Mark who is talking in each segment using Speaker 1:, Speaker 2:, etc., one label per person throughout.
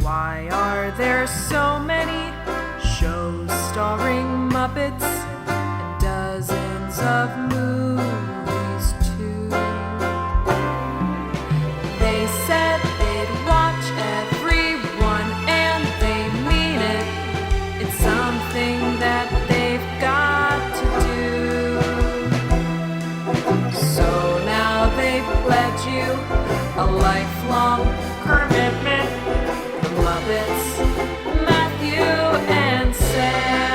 Speaker 1: Why are there so many shows starring Muppets and dozens of movies too? They said they'd watch everyone and they mean it. It's something that they've got to do. So now they've pledged you a lifelong commitment. The Muppets, Matthew and Sam.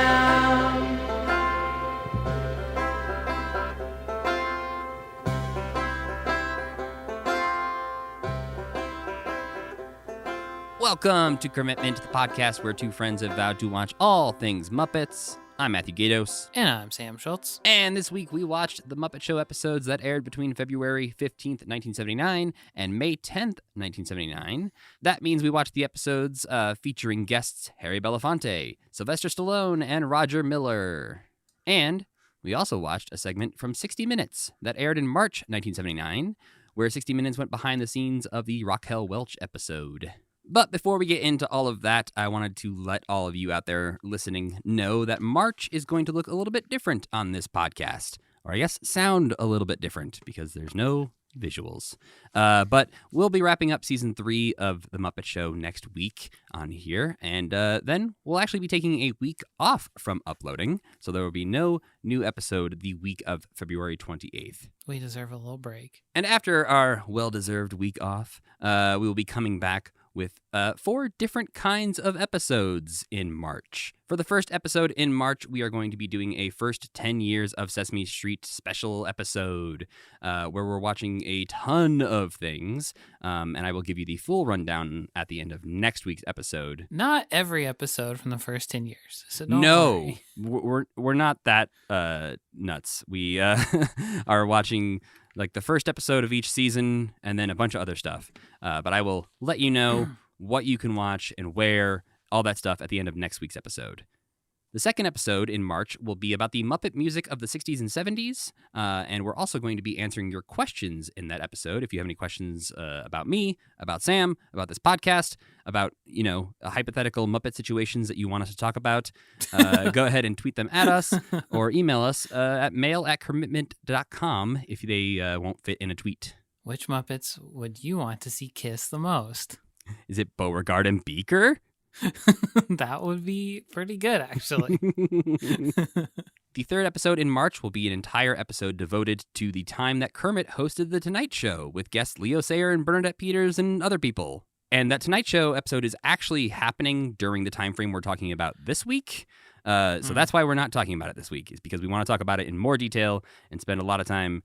Speaker 2: Welcome to Commitment, the podcast where two friends have vowed to watch all things Muppets. I'm Matthew Gatos.
Speaker 3: And I'm Sam Schultz.
Speaker 2: And this week we watched the Muppet Show episodes that aired between February 15th, 1979 and May 10th, 1979. That means we watched the episodes featuring guests Harry Belafonte, Sylvester Stallone, and Roger Miller. And we also watched a segment from 60 Minutes that aired in March 1979, where 60 Minutes went behind the scenes of the Raquel Welch episode. But before we get into all of that, I wanted to let all of you out there listening know that March is going to look a little bit different on this podcast. Or I guess sound a little bit different because there's no visuals. But we'll be wrapping up season 3 of The Muppet Show next week on here. And then we'll actually be taking a week off from uploading. So there will be no new episode the week of February 28th.
Speaker 3: We deserve a little break.
Speaker 2: And after our well-deserved week off, we will be coming back with 4 different kinds of episodes in March. For the first episode in March, we are going to be doing a first 10 years of Sesame Street special episode where we're watching a ton of things, and I will give you the full rundown at the end of next week's episode.
Speaker 3: Not every episode from the first 10 years, so don't worry.
Speaker 2: We're not that nuts. We are watching like the first episode of each season and then a bunch of other stuff. But I will let you know what you can watch and where, all that stuff at the end of next week's episode. The second episode in March will be about the Muppet music of the 60s and 70s, and we're also going to be answering your questions in that episode. If you have any questions about me, about Sam, about this podcast, about, hypothetical Muppet situations that you want us to talk about, go ahead and tweet them at us or email us at mail@commitment.com if they won't fit in a tweet.
Speaker 3: Which Muppets would you want to see kiss the most?
Speaker 2: Is it Beauregard and Beaker?
Speaker 3: That would be pretty good, actually.
Speaker 2: The third episode in March will be an entire episode devoted to the time that Kermit hosted The Tonight Show with guests Leo Sayer and Bernadette Peters and other people. And that Tonight Show episode is actually happening during the time frame we're talking about this week. So that's why we're not talking about it this week, is because we want to talk about it in more detail and spend a lot of time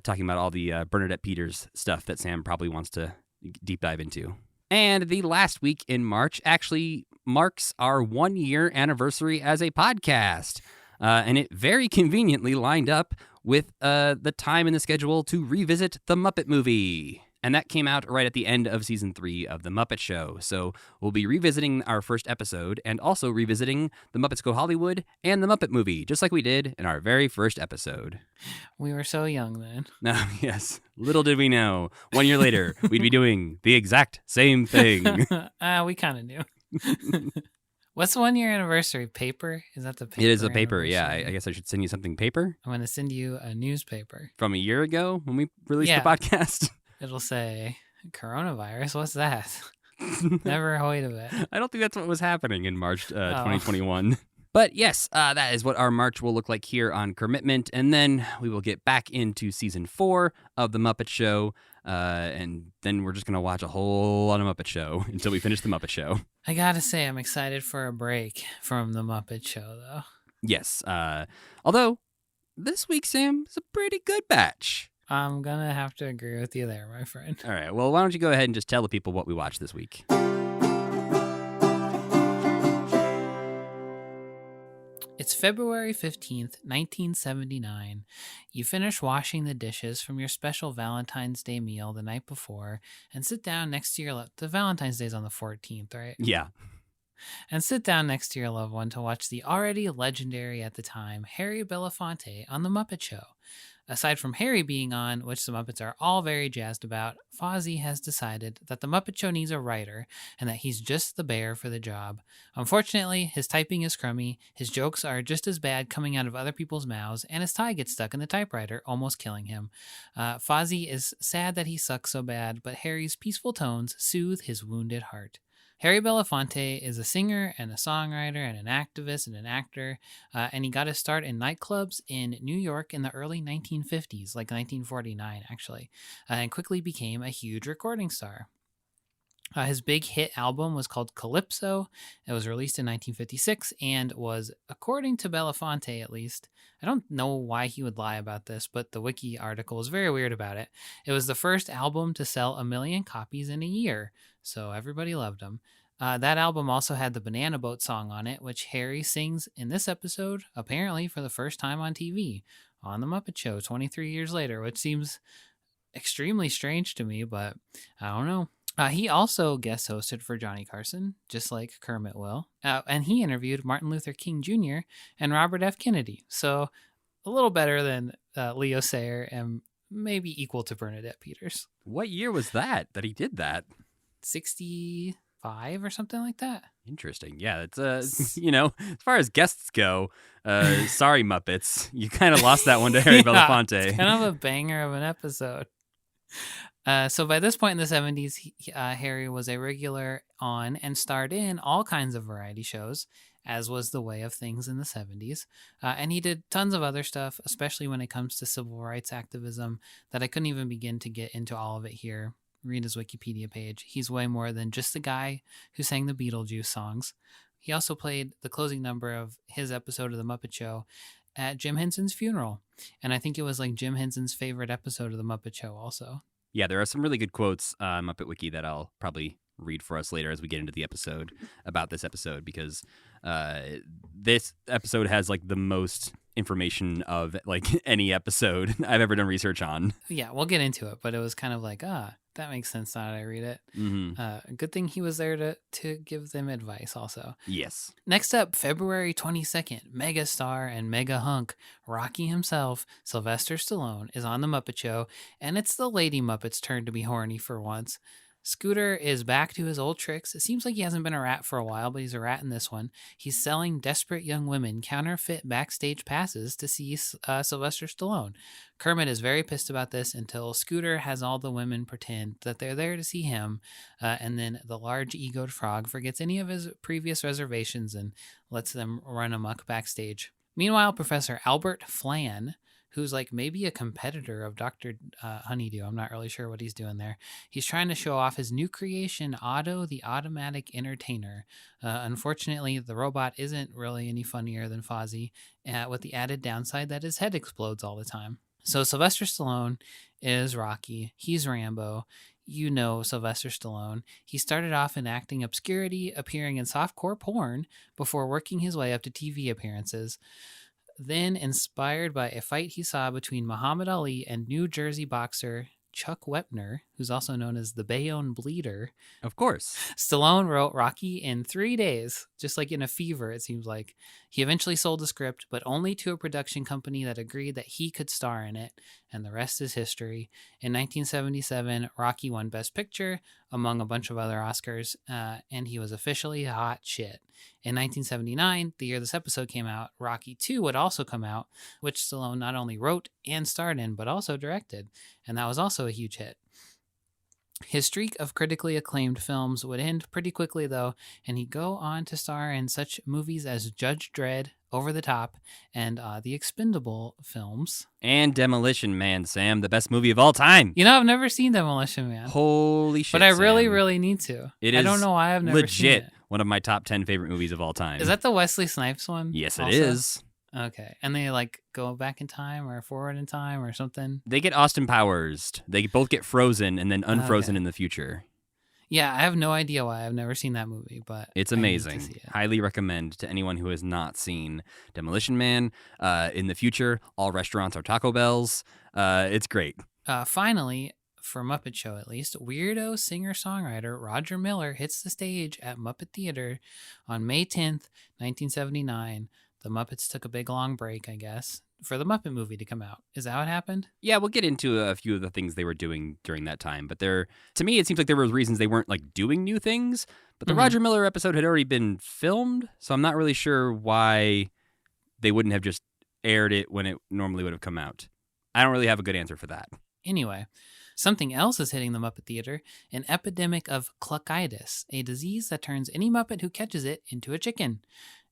Speaker 2: talking about all the Bernadette Peters stuff that Sam probably wants to deep dive into. And the last week in March actually marks our 1-year anniversary as a podcast. And it very conveniently lined up with the time in the schedule to revisit the Muppet movie. And that came out right at the end of season 3 of The Muppet Show. So we'll be revisiting our first episode and also revisiting The Muppets Go Hollywood and The Muppet Movie, just like we did in our very first episode.
Speaker 3: We were so young then.
Speaker 2: No, yes. Little did we know. 1 year later, we'd be doing the exact same thing.
Speaker 3: We kind of knew. What's the 1-year anniversary? Paper? Is that the paper?
Speaker 2: It is a paper, yeah. I guess I should send you something paper.
Speaker 3: I'm going to send you a newspaper.
Speaker 2: From a year ago when we released the podcast?
Speaker 3: It'll say, coronavirus, what's that? Never heard of it.
Speaker 2: I don't think that's what was happening in March 2021. But yes, that is what our March will look like here on Commitment. And then we will get back into season 4 of The Muppet Show. And then we're just going to watch a whole lot of Muppet Show until we finish The Muppet Show.
Speaker 3: I got to say, I'm excited for a break from The Muppet Show, though.
Speaker 2: Yes. Although, this week, Sam, is a pretty good batch.
Speaker 3: I'm going to have to agree with you there, my friend.
Speaker 2: All right. Well, why don't you go ahead and just tell the people what we watched this week?
Speaker 3: It's February 15th, 1979. You finish washing the dishes from your special Valentine's Day meal the night before and sit down next to your... The Valentine's Day's on the 14th, right?
Speaker 2: Yeah.
Speaker 3: And sit down next to your loved one to watch the already legendary at the time Harry Belafonte on The Muppet Show. Aside from Harry being on, which the Muppets are all very jazzed about, Fozzie has decided that the Muppet Show needs a writer and that he's just the bear for the job. Unfortunately, his typing is crummy, his jokes are just as bad coming out of other people's mouths, and his tie gets stuck in the typewriter, almost killing him. Fozzie is sad that he sucks so bad, but Harry's peaceful tones soothe his wounded heart. Harry Belafonte is a singer and a songwriter and an activist and an actor, and he got his start in nightclubs in New York in the early 1950s, like 1949 actually, and quickly became a huge recording star. His big hit album was called Calypso. It was released in 1956 and was, according to Belafonte at least, I don't know why he would lie about this, but the wiki article was very weird about it. It was the first album to sell 1 million copies in a year, so everybody loved him. That album also had the Banana Boat song on it, which Harry sings in this episode, apparently for the first time on TV, on The Muppet Show 23 years later, which seems extremely strange to me, but I don't know. He also guest hosted for Johnny Carson, just like Kermit will, and he interviewed Martin Luther King Jr. and Robert F. Kennedy, so a little better than Leo Sayer and maybe equal to Bernadette Peters.
Speaker 2: What year was that he did that?
Speaker 3: 65 or something like that.
Speaker 2: Interesting. Yeah, it's as far as guests go, sorry Muppets, you kind of lost that one to Harry Belafonte.
Speaker 3: It's kind of a banger of an episode. So by this point in the 70s, Harry was a regular on and starred in all kinds of variety shows, as was the way of things in the 70s. And he did tons of other stuff, especially when it comes to civil rights activism, that I couldn't even begin to get into all of it here. Read his Wikipedia page. He's way more than just the guy who sang the Beetlejuice songs. He also played the closing number of his episode of The Muppet Show at Jim Henson's funeral. And I think it was like Jim Henson's favorite episode of The Muppet Show also.
Speaker 2: Yeah, there are some really good quotes on Muppet Wiki that I'll probably read for us later as we get into the episode about this episode, because this episode has like the most information of like any episode I've ever done research on.
Speaker 3: Yeah, we'll get into it, but it was kind of like, that makes sense now that I read it.
Speaker 2: Mm-hmm.
Speaker 3: Good thing he was there to give them advice also.
Speaker 2: Yes.
Speaker 3: Next up, February 22nd, mega star and mega hunk, Rocky himself, Sylvester Stallone, is on The Muppet Show, and it's the Lady Muppet's turn to be horny for once. Scooter is back to his old tricks. It seems like he hasn't been a rat for a while, but he's a rat in this one. He's selling desperate young women counterfeit backstage passes to see Sylvester Stallone. Kermit is very pissed about this until Scooter has all the women pretend that they're there to see him, and then the large-egoed frog forgets any of his previous reservations and lets them run amok backstage. Meanwhile, Professor Albert Flan, who's like maybe a competitor of Dr. Honeydew. I'm not really sure what he's doing there. He's trying to show off his new creation, Otto the Automatic Entertainer. Unfortunately, the robot isn't really any funnier than Fozzie, with the added downside that his head explodes all the time. So Sylvester Stallone is Rocky. He's Rambo. You know Sylvester Stallone. He started off in acting obscurity, appearing in softcore porn, before working his way up to TV appearances. Then, inspired by a fight he saw between Muhammad Ali and New Jersey boxer Chuck Wepner, who's also known as the Bayonne Bleeder.
Speaker 2: Of course.
Speaker 3: Stallone wrote Rocky in 3 days, just like in a fever, it seems like. He eventually sold the script, but only to a production company that agreed that he could star in it, and the rest is history. In 1977, Rocky won Best Picture, among a bunch of other Oscars, and he was officially hot shit. In 1979, the year this episode came out, Rocky II would also come out, which Stallone not only wrote and starred in, but also directed, and that was also a huge hit. His streak of critically acclaimed films would end pretty quickly, though, and he'd go on to star in such movies as Judge Dredd, Over the Top, and the Expendable films.
Speaker 2: And Demolition Man, Sam, the best movie of all time.
Speaker 3: You know, I've never seen Demolition Man.
Speaker 2: Holy shit,
Speaker 3: but I really,
Speaker 2: Sam.
Speaker 3: really need to.
Speaker 2: It
Speaker 3: I
Speaker 2: is
Speaker 3: don't know why I've never seen
Speaker 2: legit
Speaker 3: it.
Speaker 2: One of my top 10 favorite movies of all time.
Speaker 3: Is that the Wesley Snipes one?
Speaker 2: Yes, it
Speaker 3: also?
Speaker 2: is.
Speaker 3: Okay. And they like go back in time or forward in time or something?
Speaker 2: They get Austin Powers. They both get frozen and then unfrozen
Speaker 3: Okay.
Speaker 2: in the future.
Speaker 3: Yeah, I have no idea why. I've never seen that movie, but
Speaker 2: It's
Speaker 3: I need to
Speaker 2: amazing.
Speaker 3: see it.
Speaker 2: Highly recommend to anyone who has not seen Demolition Man. In the future, all restaurants are Taco Bells. It's great.
Speaker 3: Finally, for Muppet Show at least, weirdo singer-songwriter Roger Miller hits the stage at Muppet Theater on May 10th, 1979. the Muppets took a big long break, I guess, for the Muppet movie to come out. Is that what happened?
Speaker 2: Yeah, we'll get into a few of the things they were doing during that time. But to me, it seems like there were reasons they weren't like doing new things. But the Roger Miller episode had already been filmed, so I'm not really sure why they wouldn't have just aired it when it normally would have come out. I don't really have a good answer for that.
Speaker 3: Anyway, something else is hitting the Muppet Theater, an epidemic of cluckitis, a disease that turns any Muppet who catches it into a chicken.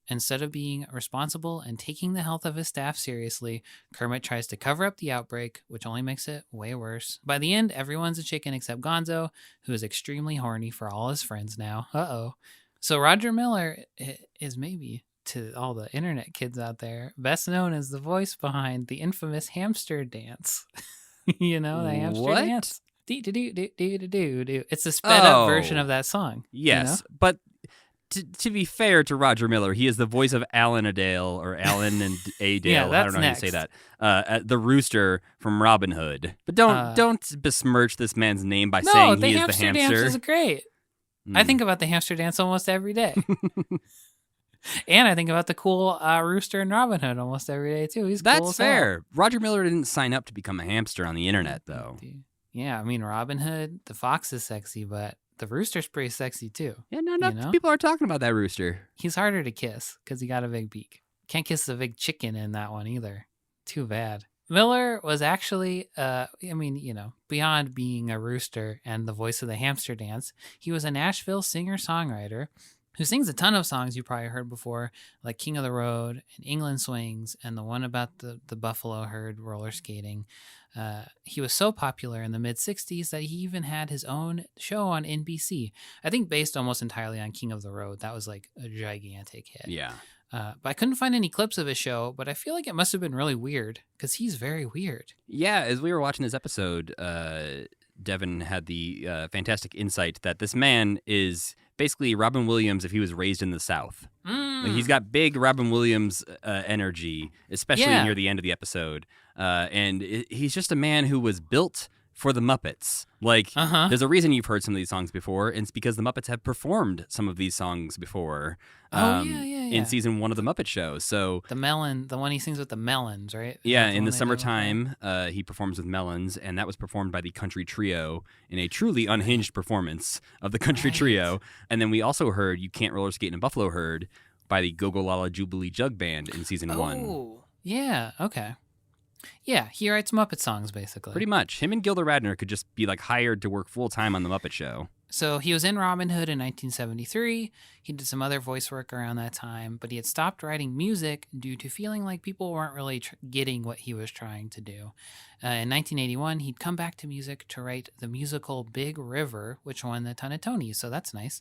Speaker 3: Instead of being responsible and taking the health of his staff seriously, Kermit tries to cover up the outbreak, which only makes it way worse. By the end, everyone's a chicken except Gonzo, who is extremely horny for all his friends now. Uh-oh. So Roger Miller is maybe, to all the internet kids out there, best known as the voice behind the infamous hamster dance. You know, the hamster dance? Do-do-do-do-do-do-do. It's a sped up version of that song.
Speaker 2: Yes,
Speaker 3: you know?
Speaker 2: but to be fair to Roger Miller, he is the voice of Alan Adale, or Alan and Adale.
Speaker 3: Yeah,
Speaker 2: I don't know how to say that. The rooster from Robin Hood. But don't besmirch this man's name by saying he is the hamster.
Speaker 3: No, the hamster dance is great. I think about the hamster dance almost every day. And I think about the cool rooster in Robin Hood almost every day, too. He's cool as hell.
Speaker 2: That's fair. Roger Miller didn't sign up to become a hamster on the internet, though.
Speaker 3: Yeah, I mean, Robin Hood, the fox is sexy, but the rooster's pretty sexy, too.
Speaker 2: Yeah, no, people are talking about that rooster.
Speaker 3: He's harder to kiss because he got a big beak. Can't kiss the big chicken in that one either. Too bad. Miller was actually, beyond being a rooster and the voice of the hamster dance, he was a Nashville singer-songwriter who sings a ton of songs you probably heard before, like King of the Road and England Swings and the one about the buffalo herd roller skating. He was so popular in the mid-'60s that he even had his own show on NBC. I think based almost entirely on King of the Road. That was like a gigantic hit.
Speaker 2: Yeah.
Speaker 3: But I couldn't find any clips of his show, but I feel like it must have been really weird because he's very weird.
Speaker 2: Yeah, as we were watching this episode, Devin had the fantastic insight that this man is basically Robin Williams if he was raised in the South. Like, he's got big Robin Williams energy, especially near the end of the episode. And he's just a man who was built for the Muppets. Like, there's a reason you've heard some of these songs before, and it's because the Muppets have performed some of these songs before. In season 1 of the Muppet Show. So
Speaker 3: the one he sings with the melons, right?
Speaker 2: Yeah, in the summertime, he performs with melons, and that was performed by the Country Trio in a truly unhinged performance of the Country Trio. And then we also heard "You Can't Roller Skate in a Buffalo Herd" by the Go-Go-Lala Jubilee Jug Band in season 1.
Speaker 3: Oh, yeah, okay. Yeah, he writes Muppet songs, basically.
Speaker 2: Pretty much. Him and Gilda Radner could just be like hired to work full-time on the Muppet Show.
Speaker 3: So he was in Robin Hood in 1973. He did some other voice work around that time, but he had stopped writing music due to feeling like people weren't really getting what he was trying to do. In 1981, he'd come back to music to write the musical Big River, which won a ton of Tonys, so that's nice.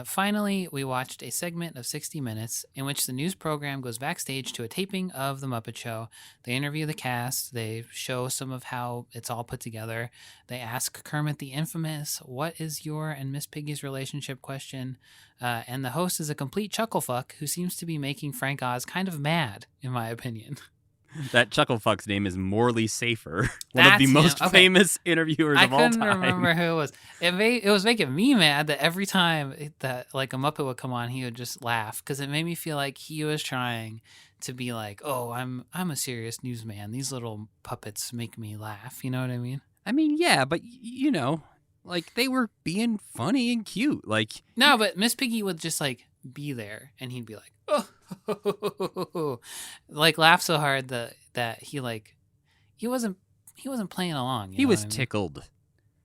Speaker 3: Finally, we watched a segment of 60 Minutes in which the news program goes backstage to a taping of The Muppet Show. They interview the cast. They show some of how it's all put together. They ask Kermit the infamous, "What is your and Miss Piggy's relationship?" question. And the host is a complete chucklefuck who seems to be making Frank Oz kind of mad, in my opinion.
Speaker 2: That chucklefuck's name is Morley Safer, one of the most famous interviewers of all time.
Speaker 3: I couldn't remember who it was. It was making me mad that every time that like a Muppet would come on, he would just laugh because it made me feel like he was trying to be like, "Oh, I'm a serious newsman. These little puppets make me laugh." You know what I mean?
Speaker 2: I mean, yeah, but like they were being funny and cute. Like
Speaker 3: no, but Miss Piggy would just like be there, and he'd be like, "Oh," like laugh so hard that he wasn't playing along.
Speaker 2: He was tickled.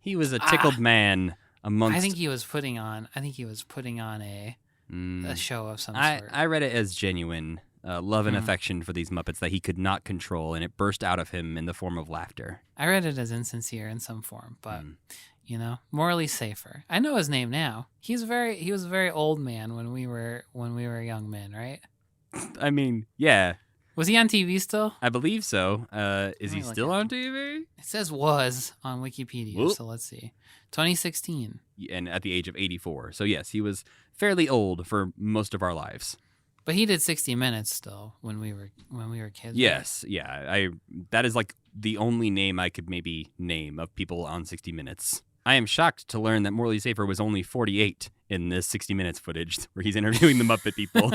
Speaker 2: He was a tickled man amongst.
Speaker 3: I think he was putting on a show of some sort.
Speaker 2: I read it as genuine love and affection for these Muppets that he could not control, and it burst out of him in the form of laughter.
Speaker 3: I read it as insincere in some form, but. Morley Safer. I know his name now. He was a very old man when we were young men, right?
Speaker 2: I mean, yeah.
Speaker 3: Was he on TV still?
Speaker 2: I believe so. Is he still on TV?
Speaker 3: It says was on Wikipedia, so let's see. 2016.
Speaker 2: And at the age of 84. So yes, he was fairly old for most of our lives.
Speaker 3: But he did 60 Minutes still when we were kids.
Speaker 2: Yes, right? Yeah. That is like the only name I could maybe name of people on 60 Minutes. I am shocked to learn that Morley Safer was only 48 in this 60 Minutes footage where he's interviewing the Muppet people.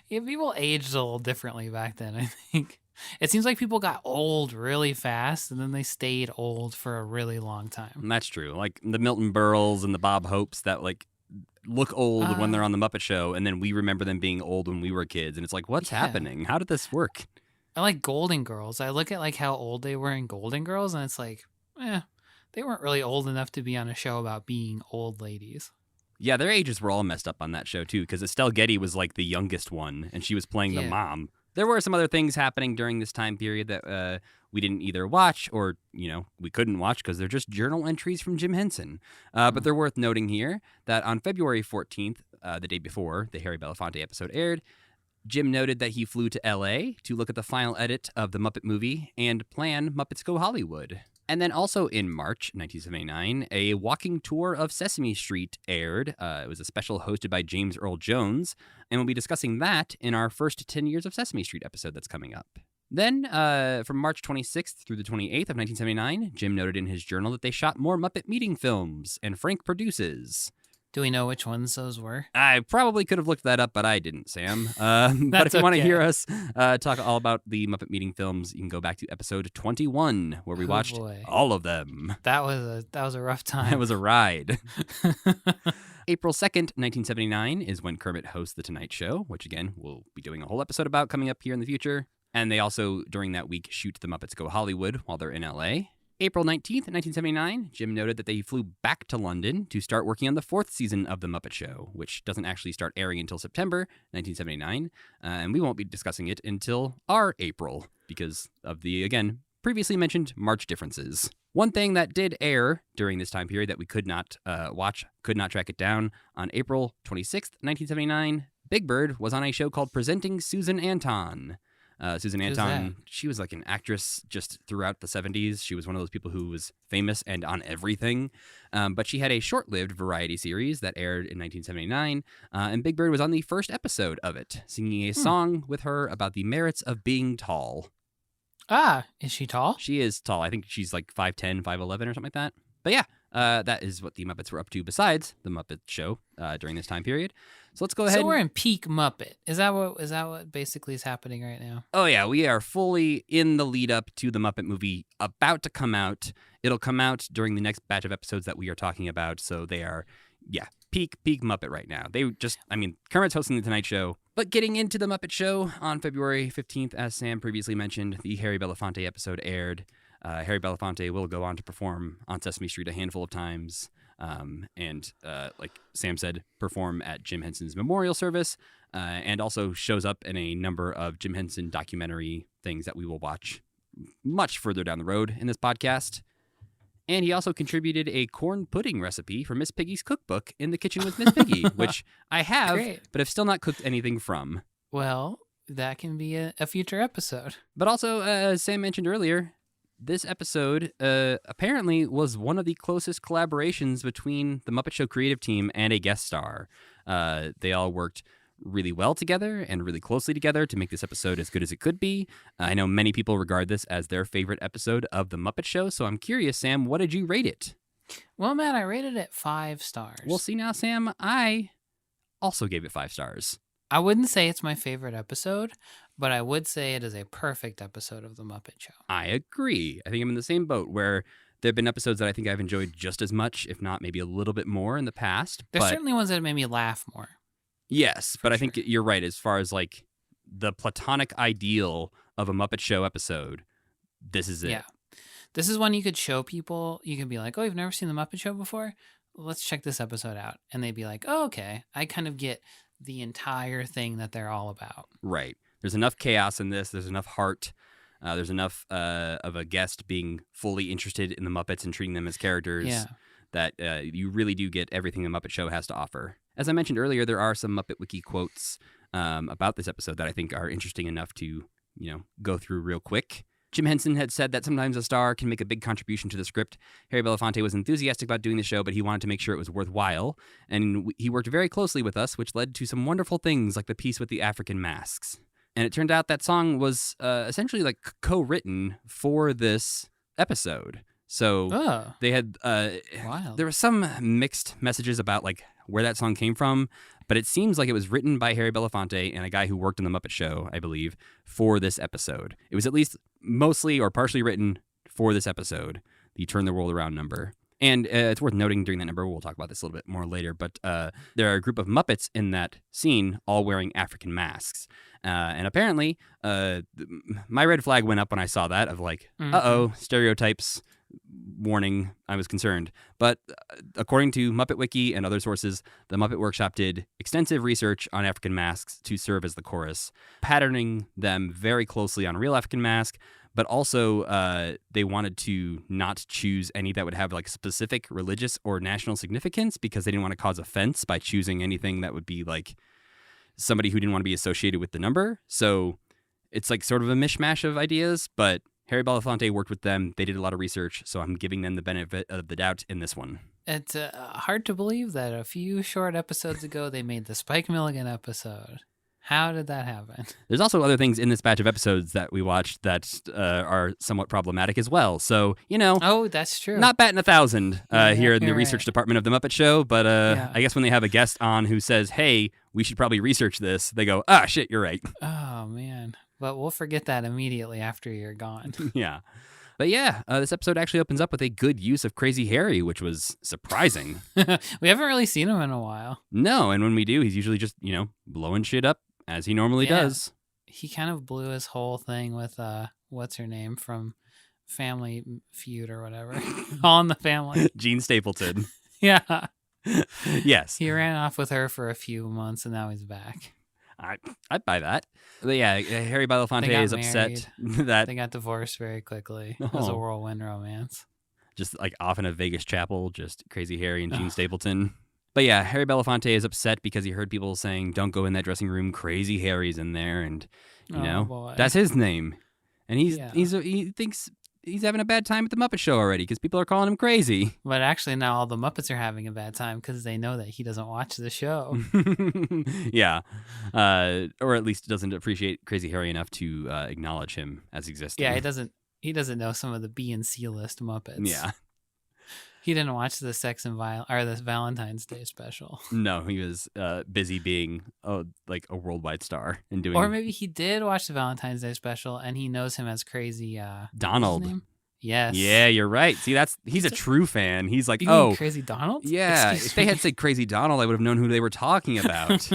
Speaker 3: Yeah, people aged a little differently back then, I think. It seems like people got old really fast and then they stayed old for a really long time.
Speaker 2: And that's true. Like the Milton Berles and the Bob Hopes that like look old when they're on the Muppet Show, and then we remember them being old when we were kids, and it's like, what's happening? How did this work?
Speaker 3: I like Golden Girls. I look at like how old they were in Golden Girls, and it's like, they weren't really old enough to be on a show about being old ladies.
Speaker 2: Yeah, their ages were all messed up on that show too, because Estelle Getty was like the youngest one, and she was playing the mom. There were some other things happening during this time period that we didn't either watch or, we couldn't watch because they're just journal entries from Jim Henson. But they're worth noting here that on February 14th, the day before the Harry Belafonte episode aired, Jim noted that he flew to L.A. to look at the final edit of the Muppet movie and plan Muppets Go Hollywood. And then also in March 1979, a walking tour of Sesame Street aired. It was a special hosted by James Earl Jones, and we'll be discussing that in our first 10 Years of Sesame Street episode that's coming up. Then, from March 26th through the 28th of 1979, Jim noted in his journal that they shot more Muppet meeting films, and Frank produces.
Speaker 3: Do we know which ones those were?
Speaker 2: I probably could have looked that up, but I didn't, Sam. But if you want to hear us talk all about the Muppet meeting films, you can go back to episode 21, where we watched all of them.
Speaker 3: That was a rough time.
Speaker 2: It was a ride. April 2nd, 1979 is when Kermit hosts The Tonight Show, which, again, we'll be doing a whole episode about coming up here in the future. And they also, during that week, shoot The Muppets Go Hollywood while they're in L.A. April 19th, 1979, Jim noted that they flew back to London to start working on the 4th season of The Muppet Show, which doesn't actually start airing until September 1979, and we won't be discussing it until our April because of the, again, previously mentioned March differences. One thing that did air during this time period that we could not watch, could not track it down, on April 26th, 1979, Big Bird was on a show called Presenting Susan Anton. Susan Anton, she was like an actress just throughout the 70s. She was one of those people who was famous and on everything. But she had a short-lived variety series that aired in 1979, and Big Bird was on the first episode of it, singing a song with her about the merits of being tall.
Speaker 3: Ah, is she tall?
Speaker 2: She is tall. I think she's like 5'10", 5'11", or something like that. But yeah, that is what the Muppets were up to besides the Muppet Show during this time period. So let's go ahead.
Speaker 3: So we're in peak Muppet. Is that what basically is happening right now?
Speaker 2: Oh yeah, we are fully in the lead up to the Muppet movie about to come out. It'll come out during the next batch of episodes that we are talking about. So they are, peak Muppet right now. Kermit's hosting The Tonight Show. But getting into the Muppet Show, on February 15th, as Sam previously mentioned, the Harry Belafonte episode aired. Harry Belafonte will go on to perform on Sesame Street a handful of times. And like Sam said, perform at Jim Henson's memorial service, and also shows up in a number of Jim Henson documentary things that we will watch much further down the road in this podcast. And he also contributed a corn pudding recipe for Miss Piggy's cookbook in the kitchen with Miss Piggy, which I have, but have still not cooked anything from.
Speaker 3: Well, that can be a future episode.
Speaker 2: But also, as Sam mentioned earlier, this episode apparently was one of the closest collaborations between the Muppet Show creative team and a guest star. They all worked really well together and really closely together to make this episode as good as it could be. I know many people regard this as their favorite episode of The Muppet Show, so I'm curious, Sam, what did you rate it?
Speaker 3: Well, Matt, I rated it 5 stars.
Speaker 2: Well, see now, Sam, I also gave it 5 stars.
Speaker 3: I wouldn't say it's my favorite episode, but I would say it is a perfect episode of The Muppet Show.
Speaker 2: I agree. I think I'm in the same boat where there have been episodes that I think I've enjoyed just as much, if not maybe a little bit more in the past.
Speaker 3: There's certainly ones that made me laugh more.
Speaker 2: Yes, but I think you're right as far as like the platonic ideal of a Muppet Show episode. This is it.
Speaker 3: Yeah. This is one you could show people. You could be like, oh, you've never seen The Muppet Show before? Let's check this episode out. And they'd be like, oh, okay. I kind of get the entire thing that they're all about. Right.
Speaker 2: There's enough chaos in this. There's enough heart. There's enough of a guest being fully interested in the Muppets and treating them as characters that you really do get everything the Muppet Show has to offer. As I mentioned earlier, there are some Muppet Wiki quotes about this episode that I think are interesting enough to, go through real quick. Jim Henson had said that sometimes a star can make a big contribution to the script. Harry Belafonte was enthusiastic about doing the show, but he wanted to make sure it was worthwhile. And he worked very closely with us, which led to some wonderful things like the piece with the African masks. And it turned out that song was essentially like co-written for this episode. So they had
Speaker 3: Wild.
Speaker 2: there were some mixed messages about like where that song came from, but it seems like it was written by Harry Belafonte and a guy who worked on the Muppet Show, I believe, for this episode. It was at least mostly or partially written for this episode, the Turn the World Around number. And it's worth noting during that number, we'll talk about this a little bit more later, but there are a group of Muppets in that scene all wearing African masks. And apparently, my red flag went up when I saw that of like, stereotypes, warning, I was concerned. But according to Muppet Wiki and other sources, the Muppet Workshop did extensive research on African masks to serve as the chorus, patterning them very closely on real African masks. But also, they wanted to not choose any that would have like specific religious or national significance because they didn't want to cause offense by choosing anything that would be like somebody who didn't want to be associated with the number. So it's like sort of a mishmash of ideas, but Harry Belafonte worked with them. They did a lot of research, so I'm giving them the benefit of the doubt in this one.
Speaker 3: It's hard to believe that a few short episodes ago they made the Spike Milligan episode. How did that happen?
Speaker 2: There's also other things in this batch of episodes that we watched that are somewhat problematic as well. So, you know.
Speaker 3: Oh, that's true.
Speaker 2: Not batting 1,000 here in the
Speaker 3: you're
Speaker 2: research
Speaker 3: right.
Speaker 2: department of the Muppet Show. But I guess when they have a guest on who says, hey, we should probably research this, they go, ah, shit, you're right.
Speaker 3: Oh, man. But we'll forget that immediately after you're gone.
Speaker 2: Yeah. But yeah, this episode actually opens up with a good use of Crazy Harry, which was surprising.
Speaker 3: We haven't really seen him in a while.
Speaker 2: No, and when we do, he's usually just, you know, blowing shit up as he normally does.
Speaker 3: He kind of blew his whole thing with, what's her name from Family Feud or whatever. All in the Family.
Speaker 2: Gene Stapleton.
Speaker 3: Yeah.
Speaker 2: Yes.
Speaker 3: He ran off with her for a few months and now he's back.
Speaker 2: I'd buy that. But yeah, Harry Belafonte is upset that
Speaker 3: They got divorced very quickly. It was a whirlwind romance.
Speaker 2: just like off in a Vegas chapel, just Crazy Harry and Gene Stapleton. But yeah, Harry Belafonte is upset because he heard people saying, don't go in that dressing room, Crazy Harry's in there. And, you know,
Speaker 3: boy.
Speaker 2: that's his name. And he thinks he's having a bad time at the Muppet Show already because people are calling him crazy.
Speaker 3: But actually now all the Muppets are having a bad time because they know that he doesn't watch the show.
Speaker 2: Yeah. Or at least doesn't appreciate Crazy Harry enough to acknowledge him as existing.
Speaker 3: Yeah, he doesn't know some of the B and C list Muppets.
Speaker 2: Yeah.
Speaker 3: He didn't watch the the Valentine's Day special.
Speaker 2: No, he was busy being like a worldwide star and doing.
Speaker 3: Or maybe he did watch the Valentine's Day special and he knows him as Crazy
Speaker 2: Donald.
Speaker 3: what's his name? Yes.
Speaker 2: Yeah, you're right. See, he's a true fan. He's like,
Speaker 3: You mean Crazy Donald?
Speaker 2: yeah.
Speaker 3: Excuse
Speaker 2: If they
Speaker 3: me.
Speaker 2: had said Crazy Donald, I would have known who they were talking about.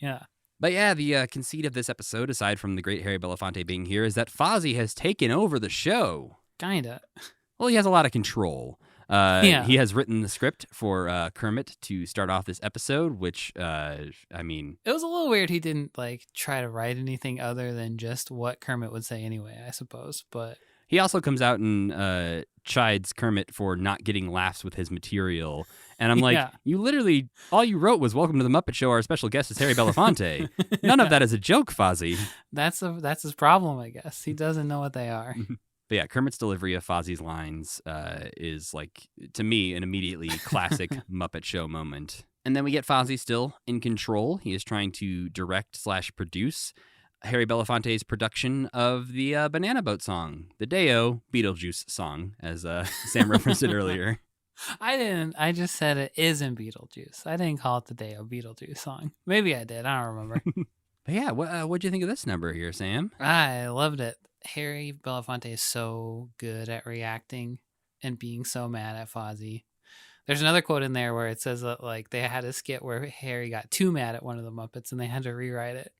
Speaker 3: Yeah.
Speaker 2: But yeah, the conceit of this episode, aside from the great Harry Belafonte being here, is that Fozzie has taken over the show.
Speaker 3: Kinda.
Speaker 2: Well, he has a lot of control. He has written the script for Kermit to start off this episode, which, I mean...
Speaker 3: It was a little weird he didn't like try to write anything other than just what Kermit would say anyway, I suppose. But
Speaker 2: he also comes out and chides Kermit for not getting laughs with his material. And I'm like,
Speaker 3: Yeah.
Speaker 2: you literally, all you wrote was, welcome to the Muppet Show, our special guest is Harry Belafonte. None of that is a joke, Fozzie.
Speaker 3: that's his problem, I guess. He doesn't know what they are.
Speaker 2: But yeah, Kermit's delivery of Fozzie's lines is, like, to me, an immediately classic Muppet Show moment. And then we get Fozzie still in control. He is trying to direct/produce Harry Belafonte's production of the Banana Boat song, the Deo Beetlejuice song, as Sam referenced it earlier.
Speaker 3: I didn't. I just said it is in Beetlejuice. I didn't call it the Deo Beetlejuice song. Maybe I did. I don't remember.
Speaker 2: But yeah, what'd you think of this number here, Sam?
Speaker 3: I loved it. Harry Belafonte is so good at reacting and being so mad at Fozzie. There's another quote in there where it says that like they had a skit where Harry got too mad at one of the Muppets and they had to rewrite it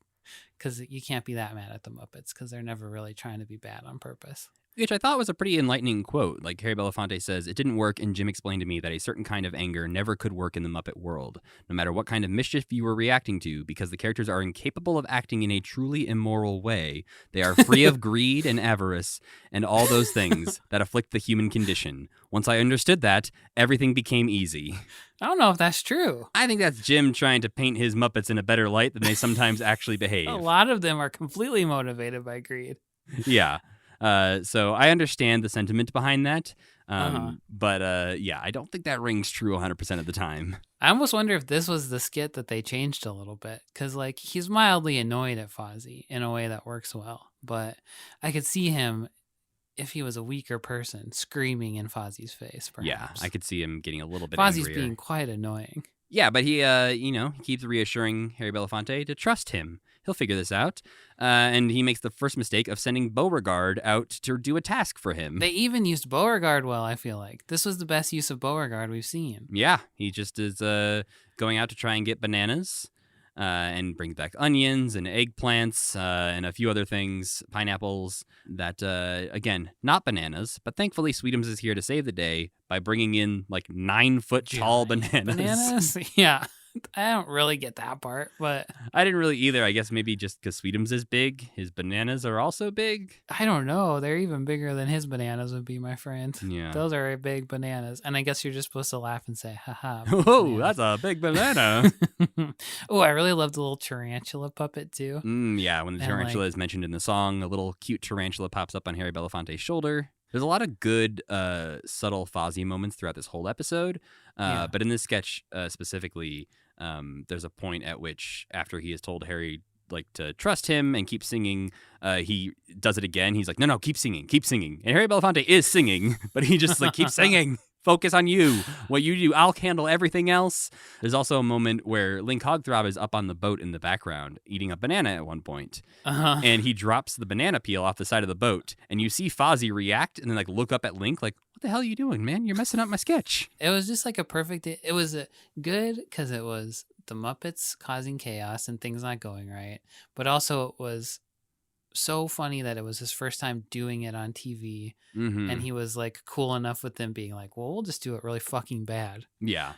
Speaker 3: because you can't be that mad at the Muppets because they're never really trying to be bad on purpose.
Speaker 2: Which I thought was a pretty enlightening quote. Like Harry Belafonte says, it didn't work, and Jim explained to me that a certain kind of anger never could work in the Muppet world, no matter what kind of mischief you were reacting to, because the characters are incapable of acting in a truly immoral way. They are free of greed and avarice and all those things that afflict the human condition. Once I understood that, everything became easy.
Speaker 3: I don't know if that's true.
Speaker 2: I think that's Jim trying to paint his Muppets in a better light than they sometimes actually behave.
Speaker 3: A lot of them are completely motivated by greed.
Speaker 2: Yeah. So I understand the sentiment behind that. But yeah, I don't think that rings true 100% of the time.
Speaker 3: I almost wonder if this was the skit that they changed a little bit. Because, like, he's mildly annoyed at Fozzie in a way that works well. But I could see him if he was a weaker person, screaming in Fozzie's face,
Speaker 2: Yeah,
Speaker 3: perhaps.
Speaker 2: I could see him getting a little bit
Speaker 3: Fozzie's
Speaker 2: angrier.
Speaker 3: being quite annoying.
Speaker 2: Yeah, but he, he keeps reassuring Harry Belafonte to trust him. He'll figure this out. And he makes the first mistake of sending Beauregard out to do a task for him.
Speaker 3: They even used Beauregard well, I feel like. This was the best use of Beauregard we've seen.
Speaker 2: Yeah, he just is going out to try and get bananas and brings back onions and eggplants and a few other things, pineapples that, again, not bananas. But thankfully, Sweetums is here to save the day by bringing in like 9-foot tall bananas.
Speaker 3: Bananas? Yeah. I don't really get that part, but
Speaker 2: I didn't really either. I guess maybe just because Sweetums is big, his bananas are also big.
Speaker 3: I don't know. They're even bigger than his bananas would be, my friend.
Speaker 2: Yeah.
Speaker 3: Those are big bananas. And I guess you're just supposed to laugh and say, haha.
Speaker 2: Whoa, that's a big banana.
Speaker 3: Oh, I really love the little tarantula puppet, too.
Speaker 2: Yeah, when the
Speaker 3: And,
Speaker 2: tarantula
Speaker 3: like-
Speaker 2: is mentioned in the song, a little cute tarantula pops up on Harry Belafonte's shoulder. There's a lot of good, subtle Fozzie moments throughout this whole episode.
Speaker 3: Yeah.
Speaker 2: But in this sketch specifically, there's a point at which, after he has told Harry like to trust him and keep singing, he does it again. He's like, no, keep singing. And Harry Belafonte is singing, but he just like, keep singing. Focus on you. What you do, I'll handle everything else. There's also a moment where Link Hogthrob is up on the boat in the background, eating a banana at one point.
Speaker 3: Uh-huh.
Speaker 2: And he drops the banana peel off the side of the boat. And you see Fozzie react and then like look up at Link like, what the hell are you doing, man? You're messing up my sketch.
Speaker 3: It was just like a perfect. It was good because it was the Muppets causing chaos and things not going right, but also it was so funny that it was his first time doing it on TV,
Speaker 2: Mm-hmm.
Speaker 3: and he was like cool enough with them being like, "Well, we'll just do it really fucking bad."
Speaker 2: Yeah.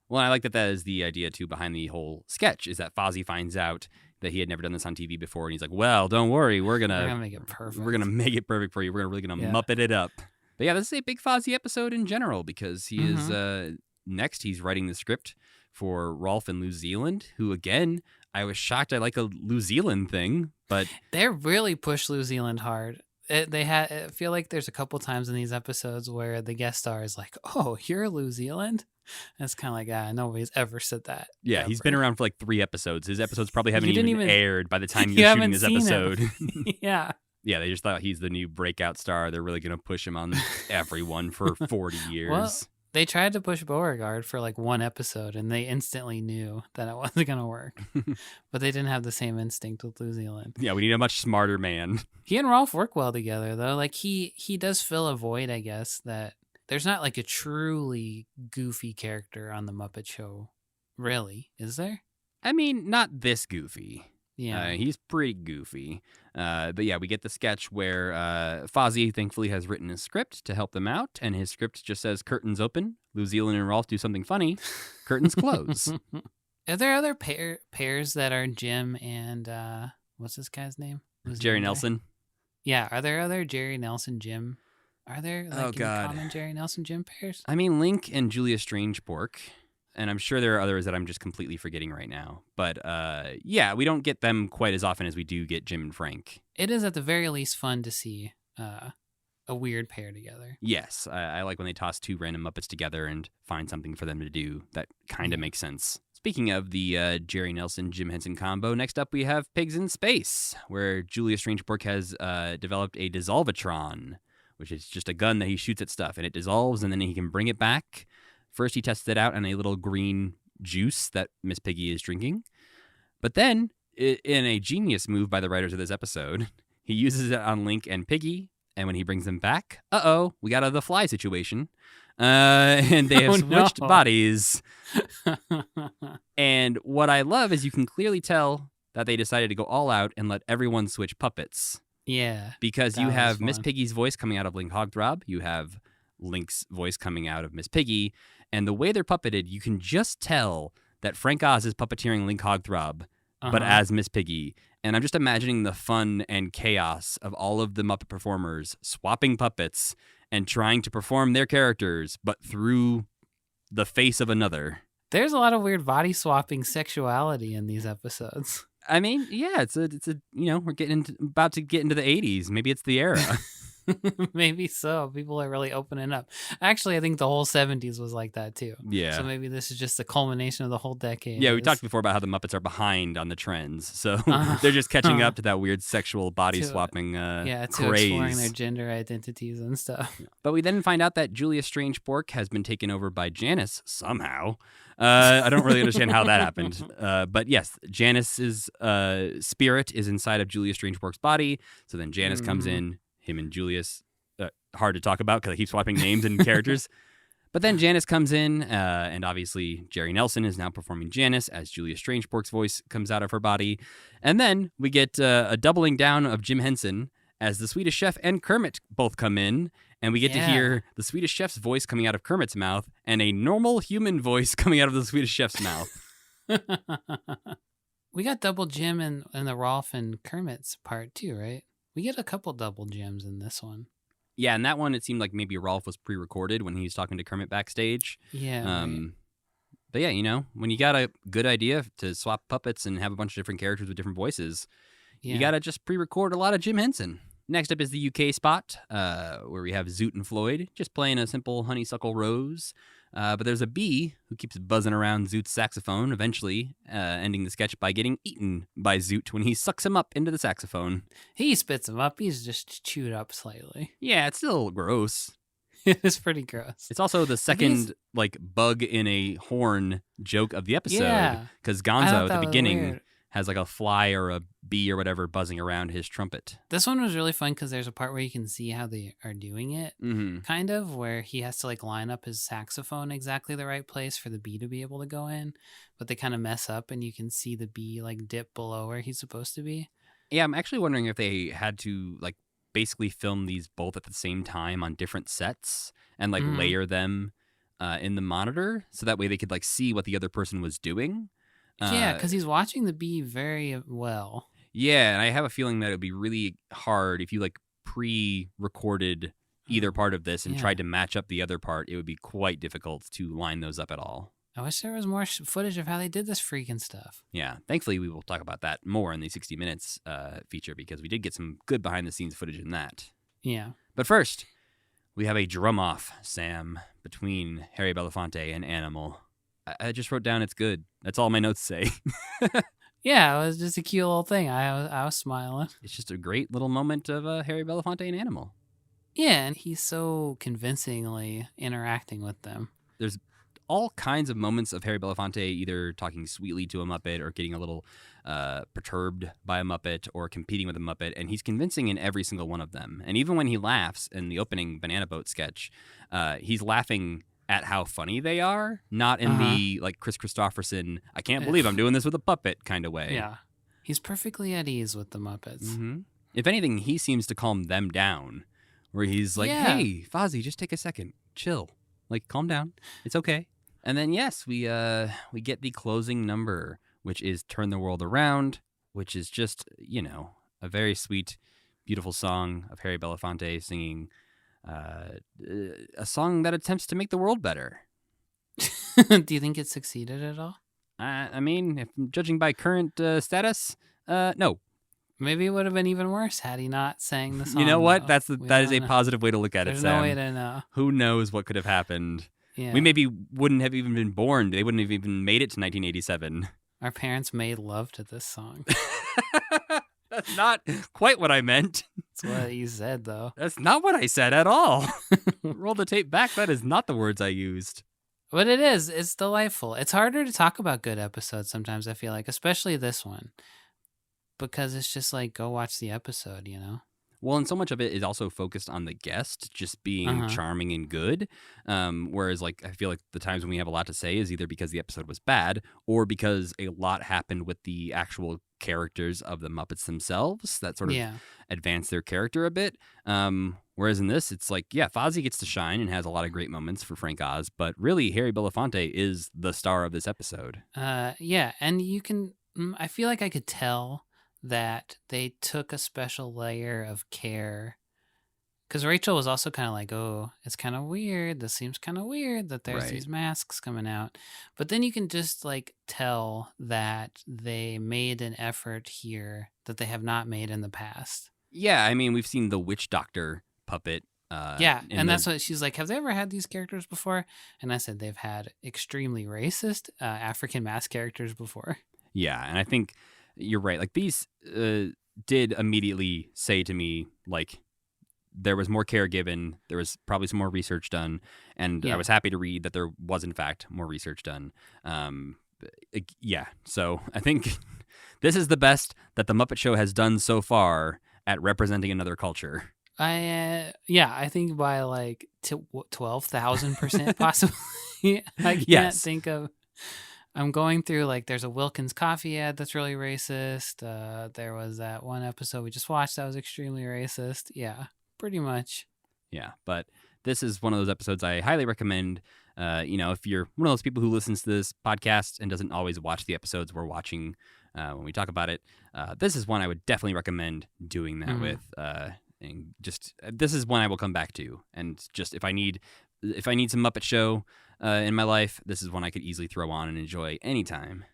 Speaker 2: Well, I like that is the idea, too, behind the whole sketch, is that Fozzie finds out that he had never done this on TV before, and he's like, well, don't worry, we're
Speaker 3: We're gonna
Speaker 2: gonna
Speaker 3: make it perfect.
Speaker 2: make it perfect for you. We're really gonna
Speaker 3: Yeah.
Speaker 2: Muppet it up. But yeah, this is a big Fozzie episode in general, because he is,
Speaker 3: Mm-hmm.
Speaker 2: next, he's writing the script for Rolf in New Zealand, who, again, I was shocked I like a New Zealand thing, but
Speaker 3: They really pushed New Zealand hard. I feel like there's a couple times in these episodes where the guest star is like, "Oh, you're New Zealand." And it's kind of like, nobody's ever said that.
Speaker 2: yeah, he's
Speaker 3: ever.
Speaker 2: been around for like 3 episodes. His episodes probably haven't
Speaker 3: You didn't
Speaker 2: even
Speaker 3: even-
Speaker 2: aired by the time
Speaker 3: You
Speaker 2: you're
Speaker 3: haven't
Speaker 2: shooting this
Speaker 3: seen him.
Speaker 2: episode.
Speaker 3: Yeah.
Speaker 2: Yeah, they just thought he's the new breakout star. They're really going to push him on everyone for 40 years.
Speaker 3: Well, they tried to push Beauregard for like one episode, and they instantly knew that it wasn't going to work. But they didn't have the same instinct with New Zealand.
Speaker 2: Yeah, we need a much smarter man.
Speaker 3: He and Rolf work well together, though. Like he does fill a void, I guess, that there's not like a truly goofy character on the Muppet Show. Really, is there?
Speaker 2: I mean, not this goofy.
Speaker 3: Yeah.
Speaker 2: He's pretty goofy. But yeah, we get the sketch where Fozzie thankfully has written a script to help them out, and his script just says curtains open, New Zealand and Rolf do something funny, curtains close.
Speaker 3: Are there other pairs that are Jim and what's this guy's name? Who's
Speaker 2: Jerry
Speaker 3: the other guy?
Speaker 2: Nelson.
Speaker 3: Yeah, are there other Jerry Nelson Jim? Are there like
Speaker 2: Oh,
Speaker 3: any
Speaker 2: God.
Speaker 3: common Jerry Nelson Jim pairs?
Speaker 2: I mean, Link and Julia Strangebork. And I'm sure there are others that I'm just completely forgetting right now. But yeah, we don't get them quite as often as we do get Jim and Frank.
Speaker 3: It is at the very least fun to see a weird pair together.
Speaker 2: Yes, I like when they toss 2 random Muppets together and find something for them to do that kind of makes sense. Speaking of the Jerry Nelson, Jim Henson combo, next up we have Pigs in Space, where Julia Strangebork has developed a Dissolvatron, which is just a gun that he shoots at stuff, and it dissolves, and then he can bring it back. First, he tests it out on a little green juice that Miss Piggy is drinking. But then, in a genius move by the writers of this episode, he uses it on Link and Piggy, and when he brings them back, we got the fly situation. And they have
Speaker 3: Oh, no.
Speaker 2: switched bodies. And what I love is you can clearly tell that they decided to go all out and let everyone switch puppets.
Speaker 3: Yeah.
Speaker 2: Because
Speaker 3: That
Speaker 2: you
Speaker 3: was
Speaker 2: have Miss
Speaker 3: fun.
Speaker 2: Piggy's voice coming out of Link Hogthrob. You have Link's voice coming out of Miss Piggy. And the way they're puppeted, you can just tell that Frank Oz is puppeteering Link Hogthrob, but
Speaker 3: Uh-huh.
Speaker 2: as Miss Piggy. And I'm just imagining the fun and chaos of all of the Muppet performers swapping puppets and trying to perform their characters, but through the face of another.
Speaker 3: There's a lot of weird body swapping sexuality in these episodes.
Speaker 2: I mean, yeah, it's a we're about to get into the 80s. Maybe it's the era.
Speaker 3: Maybe so. People are really opening up. Actually, I think the whole 70s was like that too.
Speaker 2: Yeah.
Speaker 3: So maybe this is just the culmination of the whole decade.
Speaker 2: Yeah, we talked before about how the Muppets are behind on the trends. So they're just
Speaker 3: Uh-huh.
Speaker 2: catching up to that weird sexual body
Speaker 3: To-
Speaker 2: swapping
Speaker 3: to
Speaker 2: craze.
Speaker 3: exploring their gender identities and stuff.
Speaker 2: But we then find out that Julia Strange-Bork has been taken over by Janice somehow. I don't really understand how that happened. But yes, Janice's spirit is inside of Julia Strange-Bork's body. So then Janice comes in, him and Julius. Hard to talk about because I keep swapping names and characters. But then Janice comes in, and obviously Jerry Nelson is now performing Janice as Julia Strange-Bork's voice comes out of her body. And then we get a doubling down of Jim Henson as the Swedish Chef and Kermit both come in. And we get to hear the Swedish Chef's voice coming out of Kermit's mouth and a normal human voice coming out of the Swedish Chef's mouth.
Speaker 3: We got double Jim in the Rolf and Kermit's part too, right? We get a couple double Jims in this one.
Speaker 2: Yeah, and that one, it seemed like maybe Rolf was pre-recorded when he was talking to Kermit backstage.
Speaker 3: Yeah. Right.
Speaker 2: But yeah, you know, when you got a good idea to swap puppets and have a bunch of different characters with different voices, you got to just pre-record a lot of Jim Henson. Next up is the UK spot, where we have Zoot and Floyd just playing a simple Honeysuckle Rose. But there's a bee who keeps buzzing around Zoot's saxophone, eventually ending the sketch by getting eaten by Zoot when he sucks him up into the saxophone.
Speaker 3: He spits him up. He's just chewed up slightly.
Speaker 2: Yeah, it's still gross.
Speaker 3: It is pretty gross.
Speaker 2: It's also the second like bug in a horn joke of the episode because Gonzo at the beginning has like a fly or a bee or whatever buzzing around his trumpet.
Speaker 3: This one was really fun because there's a part where you can see how they are doing it, kind of, where he has to like line up his saxophone exactly the right place for the bee to be able to go in, but they kind of mess up and you can see the bee like dip below where he's supposed to be.
Speaker 2: Yeah, I'm actually wondering if they had to like basically film these both at the same time on different sets and like layer them in the monitor so that way they could like see what the other person was doing.
Speaker 3: Yeah, because he's watching the bee very well.
Speaker 2: Yeah, and I have a feeling that it would be really hard if you like pre-recorded either part of this and tried to match up the other part. It would be quite difficult to line those up at all.
Speaker 3: I wish there was more footage of how they did this freaking stuff.
Speaker 2: Yeah, thankfully we will talk about that more in the 60 Minutes feature because we did get some good behind-the-scenes footage in that.
Speaker 3: Yeah.
Speaker 2: But first, we have a drum-off, Sam, between Harry Belafonte and Animal. I just wrote down it's good. That's all my notes say.
Speaker 3: Yeah, it was just a cute little thing. I was smiling.
Speaker 2: It's just a great little moment of Harry Belafonte and Animal.
Speaker 3: Yeah, and he's so convincingly interacting with them.
Speaker 2: There's all kinds of moments of Harry Belafonte either talking sweetly to a Muppet or getting a little perturbed by a Muppet or competing with a Muppet, and he's convincing in every single one of them. And even when he laughs in the opening Banana Boat sketch, he's laughing at how funny they are, not in the like Chris Christopherson, I can't believe I'm doing this with a puppet kind of way.
Speaker 3: Yeah. He's perfectly at ease with the Muppets.
Speaker 2: Mm-hmm. If anything, he seems to calm them down, where he's like, hey, Fozzie, just take a second. Chill. Like, calm down. It's okay. And then, yes, we get the closing number, which is Turn the World Around, which is just, you know, a very sweet, beautiful song of Harry Belafonte singing a song that attempts to make the world better.
Speaker 3: Do you think it succeeded at all?
Speaker 2: I mean, if I'm judging by current status, no.
Speaker 3: Maybe it would have been even worse had he not sang the song.
Speaker 2: You know what?
Speaker 3: Though.
Speaker 2: That is a positive way to look at
Speaker 3: There's
Speaker 2: it, Sam.
Speaker 3: no way to know.
Speaker 2: Who knows what could have happened?
Speaker 3: Yeah.
Speaker 2: We maybe wouldn't have even been born. They wouldn't have even made it to 1987.
Speaker 3: Our parents made love to this song.
Speaker 2: That's not quite what I meant.
Speaker 3: That's what you said, though.
Speaker 2: That's not what I said at all. Roll the tape back. That is not the words I used.
Speaker 3: But it is. It's delightful. It's harder to talk about good episodes sometimes, I feel like, especially this one. Because it's just like, go watch the episode, you know?
Speaker 2: Well, and so much of it is also focused on the guest just being charming and good. Whereas, like, I feel like the times when we have a lot to say is either because the episode was bad or because a lot happened with the actual characters of the Muppets themselves that sort of advance their character a bit. Whereas in this, it's like, yeah, Fozzie gets to shine and has a lot of great moments for Frank Oz, but really Harry Belafonte is the star of this episode.
Speaker 3: Yeah, and you can, I feel like I could tell that they took a special layer of care. Because Rachel was also kind of like, oh, it's kind of weird. This seems kind of weird that there's these masks coming out. But then you can just like tell that they made an effort here that they have not made in the past.
Speaker 2: Yeah, I mean, we've seen the witch doctor puppet.
Speaker 3: Yeah, and that's what she's like, have they ever had these characters before? And I said they've had extremely racist African mask characters before.
Speaker 2: Yeah, and I think you're right. Like these did immediately say to me, like, there was more care given, there was probably some more research done, and I was happy to read that there was in fact more research done. Yeah, so I think this is the best that the Muppet Show has done so far at representing another culture.
Speaker 3: I think by like 12,000% possibly. I can't think of. I'm going through like there's a Wilkins coffee ad that's really racist. There was that one episode we just watched that was extremely racist. Yeah, pretty much.
Speaker 2: Yeah, but this is one of those episodes I highly recommend. If you're one of those people who listens to this podcast and doesn't always watch the episodes we're watching when we talk about it, this is one I would definitely recommend doing that with. And just this is one I will come back to, and just if I need some Muppet Show in my life, this is one I could easily throw on and enjoy anytime.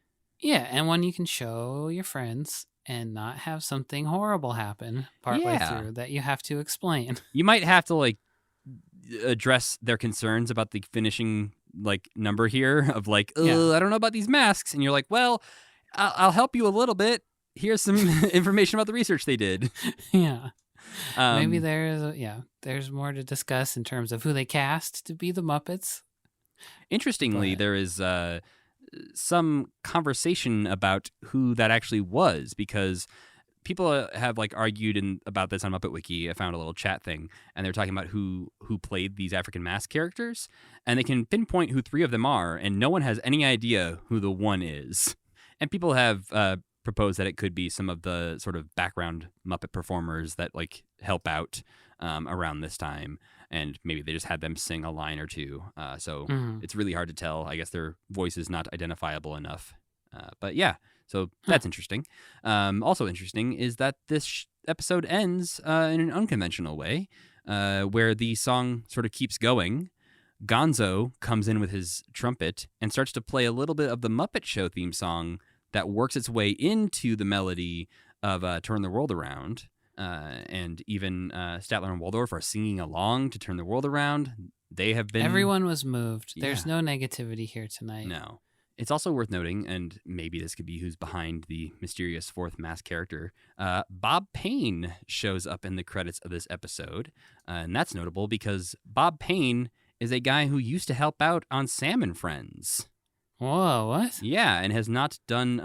Speaker 3: Yeah, and one you can show your friends and not have something horrible happen partway through that you have to explain.
Speaker 2: You might have to like address their concerns about the finishing like number here of like, I don't know about these masks, and you're like, well, I'll help you a little bit. Here's some information about the research they did.
Speaker 3: Yeah. Maybe there's more to discuss in terms of who they cast to be the Muppets.
Speaker 2: Interestingly, there is some conversation about who that actually was, because people have like argued about this on Muppet Wiki. I found a little chat thing, and they're talking about who played these African mask characters, and they can pinpoint who 3 of them are, and no one has any idea who the one is. And people have proposed that it could be some of the sort of background Muppet performers that like help out around this time, and maybe they just had them sing a line or two. So it's really hard to tell. I guess their voice is not identifiable enough. But yeah, so that's interesting. Also interesting is that this episode ends in an unconventional way, where the song sort of keeps going. Gonzo comes in with his trumpet and starts to play a little bit of the Muppet Show theme song that works its way into the melody of Turn the World Around. And even Statler and Waldorf are singing along to Turn the World Around. They have been... Everyone
Speaker 3: was moved. There's no negativity here tonight.
Speaker 2: No. It's also worth noting, and maybe this could be who's behind the mysterious 4th mask character, Bob Payne shows up in the credits of this episode. And that's notable because Bob Payne is a guy who used to help out on Sam and Friends.
Speaker 3: Whoa, what?
Speaker 2: Yeah, and has not done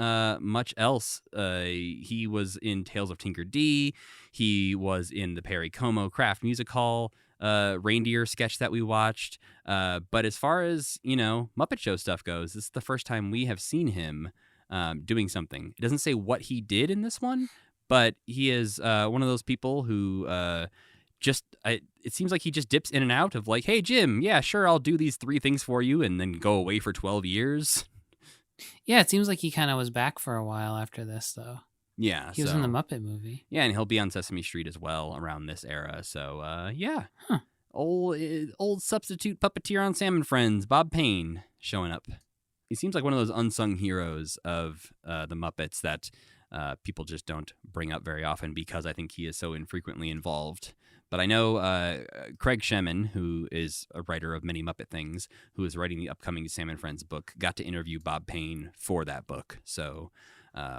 Speaker 2: much else. He was in Tales of Tinker D. He was in the Perry Como Craft Music Hall reindeer sketch that we watched. But as far as, Muppet Show stuff goes, this is the first time we have seen him doing something. It doesn't say what he did in this one, but he is one of those people who... it seems like he just dips in and out of like, hey, Jim, yeah, sure, I'll do these 3 things for you, and then go away for 12 years.
Speaker 3: Yeah, it seems like he kind of was back for a while after this, though.
Speaker 2: Yeah.
Speaker 3: He was in the Muppet movie.
Speaker 2: Yeah, and he'll be on Sesame Street as well around this era. So, yeah. Huh. Old substitute puppeteer on Sam and Friends, Bob Payne, showing up. He seems like one of those unsung heroes of the Muppets that people just don't bring up very often because I think he is so infrequently involved. But I know Craig Shemin, who is a writer of many Muppet things, who is writing the upcoming Sam and Friends book, got to interview Bob Payne for that book. So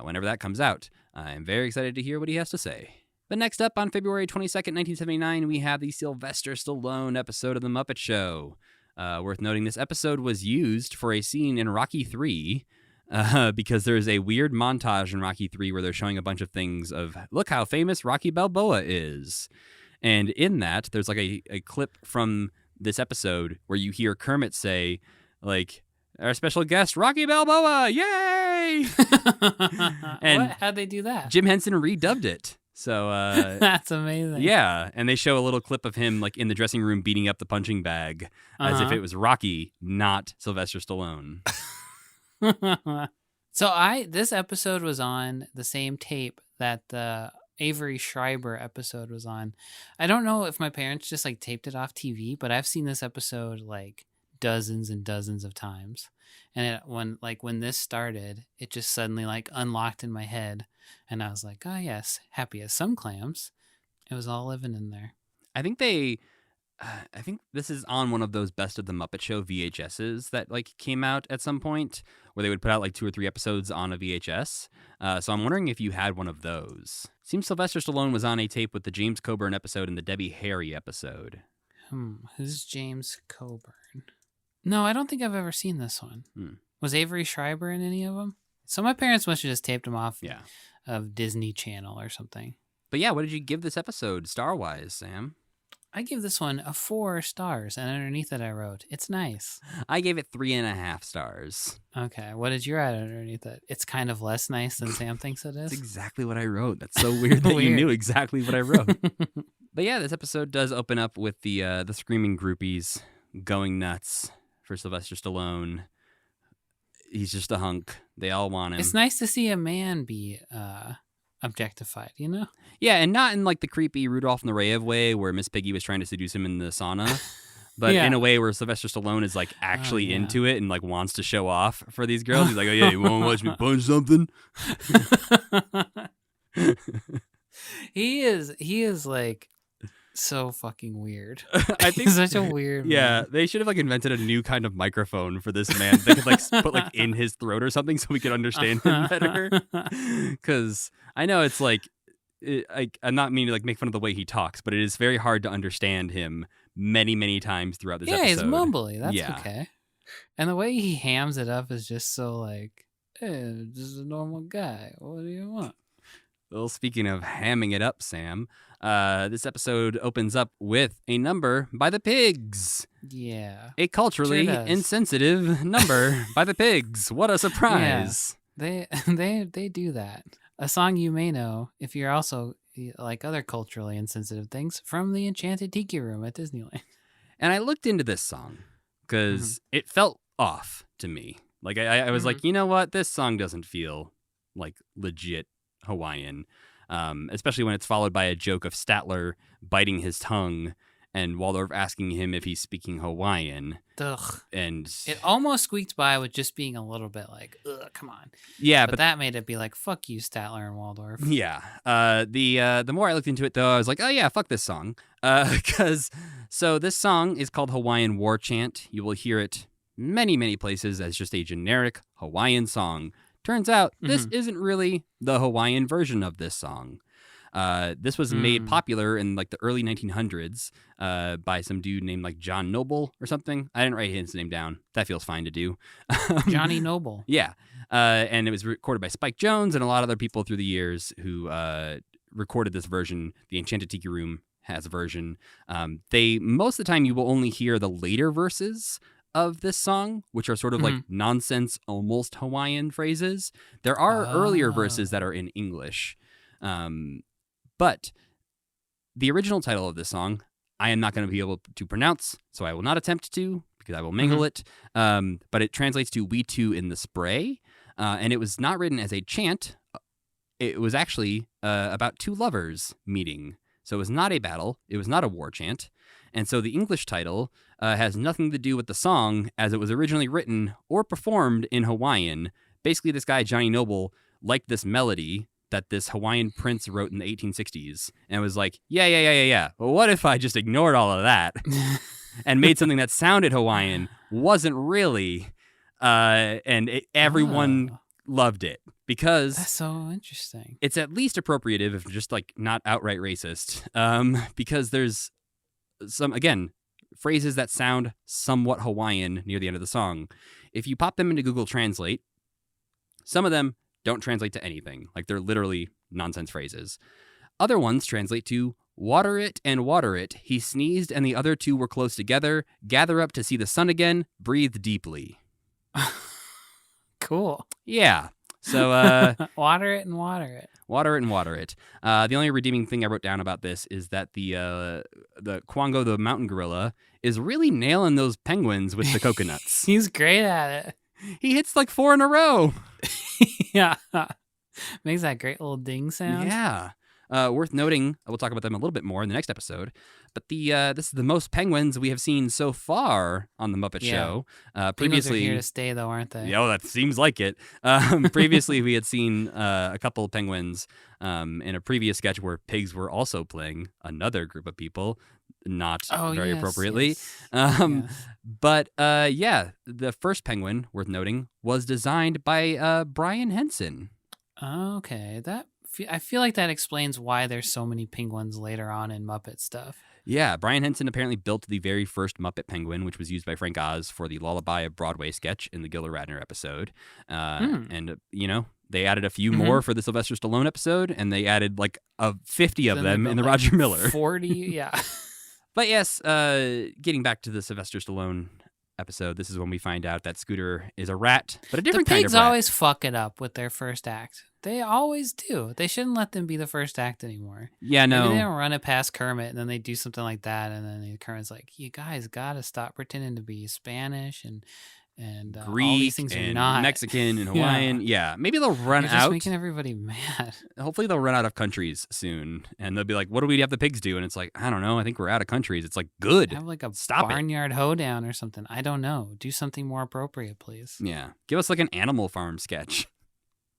Speaker 2: whenever that comes out, I'm very excited to hear what he has to say. But next up, on February 22nd, 1979, we have the Sylvester Stallone episode of The Muppet Show. Worth noting, this episode was used for a scene in Rocky III, because there's a weird montage in Rocky III where they're showing a bunch of things of, look how famous Rocky Balboa is. And in that, there's like a clip from this episode where you hear Kermit say, like, our special guest, Rocky Balboa, yay! And
Speaker 3: how'd they do that?
Speaker 2: Jim Henson redubbed it. So
Speaker 3: that's amazing.
Speaker 2: Yeah, and they show a little clip of him like in the dressing room beating up the punching bag as if it was Rocky, not Sylvester Stallone.
Speaker 3: So this episode was on the same tape that the Avery Schreiber episode was on. I don't know if my parents just like taped it off TV, but I've seen this episode like dozens and dozens of times. And when this started, it just suddenly like unlocked in my head, and I was like, oh yes, happy as some clams. It was all living in there.
Speaker 2: I think I think this is on one of those Best of the Muppet Show VHSs that like came out at some point where they would put out like 2 or 3 episodes on a VHS. So I'm wondering if you had one of those. Seems Sylvester Stallone was on a tape with the James Coburn episode and the Debbie Harry episode.
Speaker 3: Who's James Coburn? No, I don't think I've ever seen this one. Was Avery Schreiber in any of them? So my parents must have just taped them off of Disney Channel or something.
Speaker 2: But yeah, what did you give this episode star-wise, Sam?
Speaker 3: I give this one a 4 stars, and underneath it I wrote, it's nice.
Speaker 2: I gave it 3.5 stars.
Speaker 3: Okay, what did you write underneath it? It's kind of less nice than Sam thinks it is?
Speaker 2: That's exactly what I wrote. That's so weird that you knew exactly what I wrote. But yeah, this episode does open up with the screaming groupies going nuts for Sylvester Stallone. He's just a hunk. They all want him.
Speaker 3: It's nice to see a man be objectified, you know?
Speaker 2: Yeah, and not in like the creepy Rudolph Nureyev way where Miss Piggy was trying to seduce him in the sauna, but in a way where Sylvester Stallone is like actually into it and like wants to show off for these girls. He's like, oh yeah, you want to watch me punch something?
Speaker 3: He is like so fucking weird.
Speaker 2: I think
Speaker 3: he's such a weird man.
Speaker 2: They should have like invented a new kind of microphone for this man. They could like put like in his throat or something so we could understand him better. Because I know it's like, I'm not meaning to like make fun of the way he talks, but it is very hard to understand him many, many times throughout this episode.
Speaker 3: Yeah, he's mumbly. That's okay. And the way he hams it up is just so like, hey, just a normal guy. What do you want?
Speaker 2: Well, speaking of hamming it up, Sam, this episode opens up with a number by the Pigs.
Speaker 3: Yeah.
Speaker 2: A culturally insensitive number by the Pigs. What a surprise.
Speaker 3: Yeah. They do that. A song you may know if you're also like other culturally insensitive things from the Enchanted Tiki Room at Disneyland.
Speaker 2: And I looked into this song because it felt off to me. Like I was like, you know what? This song doesn't feel like legit Hawaiian, especially when it's followed by a joke of Statler biting his tongue and Waldorf asking him if he's speaking Hawaiian.
Speaker 3: Ugh.
Speaker 2: And
Speaker 3: it almost squeaked by with just being a little bit like, ugh, come on.
Speaker 2: Yeah,
Speaker 3: but that made it be like, fuck you, Statler and Waldorf.
Speaker 2: Yeah. The more I looked into it, though, I was like, oh yeah, fuck this song. So this song is called Hawaiian War Chant. You will hear it many, many places as just a generic Hawaiian song. Turns out this isn't really the Hawaiian version of this song. This was made popular in like the early 1900s by some dude named like John Noble or something. I didn't write his name down. That feels fine to do.
Speaker 3: Johnny Noble.
Speaker 2: Yeah. And it was recorded by Spike Jones and a lot of other people through the years who recorded this version. The Enchanted Tiki Room has a version. Most of the time you will only hear the later verses of this song, which are sort of like nonsense, almost Hawaiian phrases. There are earlier verses that are in English. But the original title of this song, I am not going to be able to pronounce, so I will not attempt to because I will mangle it. But it translates to "We Two in the Spray," and it was not written as a chant. It was actually about two lovers meeting. So it was not a battle. It was not a war chant. And so the English title has nothing to do with the song as it was originally written or performed in Hawaiian. Basically, this guy, Johnny Noble, liked this melody that this Hawaiian prince wrote in the 1860s and was like, yeah. Well, what if I just ignored all of that and made something that sounded Hawaiian, wasn't really, and everyone loved it. Because
Speaker 3: that's so interesting.
Speaker 2: It's at least appropriative, if just like not outright racist, because there's some, again, phrases that sound somewhat Hawaiian near the end of the song. If you pop them into Google Translate, some of them don't translate to anything. Like they're literally nonsense phrases. Other ones translate to water it and water it. He sneezed and the other two were close together. Gather up to see the sun again. Breathe deeply.
Speaker 3: Cool.
Speaker 2: Yeah. So
Speaker 3: water it and water it.
Speaker 2: Water it and water it. The only redeeming thing I wrote down about this is that the Kwango, the mountain gorilla, is really nailing those penguins with the coconuts.
Speaker 3: He's great at it.
Speaker 2: He hits like 4 in a row.
Speaker 3: Yeah. Makes that great little ding sound.
Speaker 2: Yeah. Worth noting, we'll talk about them a little bit more in the next episode, but this is the most penguins we have seen so far on the Muppet Show. Previously,
Speaker 3: penguins are here to stay, though, aren't they?
Speaker 2: Yeah, that seems like it. Previously, we had seen a couple penguins in a previous sketch where pigs were also playing another group of people. not
Speaker 3: Oh,
Speaker 2: very
Speaker 3: yes,
Speaker 2: appropriately.
Speaker 3: yes, yes.
Speaker 2: But yeah, the first penguin, worth noting, was designed by Brian Henson.
Speaker 3: Okay, I feel like that explains why there's so many penguins later on in Muppet stuff.
Speaker 2: Yeah, Brian Henson apparently built the very first Muppet Penguin, which was used by Frank Oz for the Lullaby of Broadway sketch in the Giller Radner episode. And, they added a few more for the Sylvester Stallone episode, and they added like 50 of
Speaker 3: Then
Speaker 2: them
Speaker 3: they
Speaker 2: in the
Speaker 3: built,
Speaker 2: Roger Miller.
Speaker 3: 40, yeah.
Speaker 2: But yes, getting back to the Sylvester Stallone episode, this is when we find out that Scooter is a rat, but a different
Speaker 3: The
Speaker 2: kind of
Speaker 3: pigs
Speaker 2: rat.
Speaker 3: always fuck it up with their first act. They always do. They shouldn't let them be the first act anymore.
Speaker 2: Yeah,
Speaker 3: Maybe
Speaker 2: no.
Speaker 3: they don't run it past Kermit, and then they do something like that, and then Kermit's like, "You guys gotta stop pretending to be Spanish and
Speaker 2: Greek
Speaker 3: all these things
Speaker 2: and
Speaker 3: are not
Speaker 2: Mexican and Hawaiian. Yeah, maybe they'll run
Speaker 3: You're just
Speaker 2: out.
Speaker 3: making everybody mad."
Speaker 2: Hopefully they'll run out of countries soon, and they'll be like, "What do we have the pigs do?" And it's like, I don't know. I think we're out of countries. It's like, good.
Speaker 3: Have like a
Speaker 2: Stop it.
Speaker 3: barnyard hoedown or something. I don't know. Do something more appropriate, please.
Speaker 2: Yeah, give us like an Animal Farm sketch.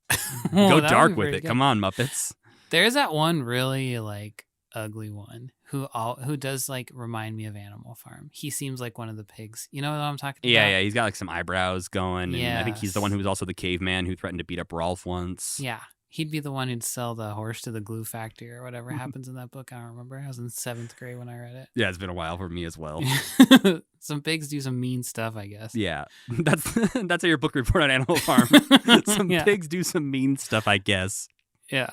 Speaker 3: Oh,
Speaker 2: Go
Speaker 3: that would
Speaker 2: dark
Speaker 3: be
Speaker 2: with
Speaker 3: pretty
Speaker 2: it.
Speaker 3: good.
Speaker 2: Come on, Muppets.
Speaker 3: There's that one really like ugly one who does like remind me of Animal Farm. He seems like one of the pigs. You know what I'm talking
Speaker 2: Yeah,
Speaker 3: about?
Speaker 2: yeah. He's got like some eyebrows going, and I think he's the
Speaker 3: Yes.
Speaker 2: one who was also the caveman who threatened to beat up Rolf once.
Speaker 3: Yeah. He'd be the one who'd sell the horse to the glue factory or whatever happens in that book. I don't remember. I was in 7th grade when I read
Speaker 2: Yeah, it's been a while for me as well.
Speaker 3: it. Some pigs do some mean stuff, I guess.
Speaker 2: Yeah, that's your book report on Animal Farm. Some
Speaker 3: Yeah.
Speaker 2: pigs do some mean stuff, I guess.
Speaker 3: Yeah.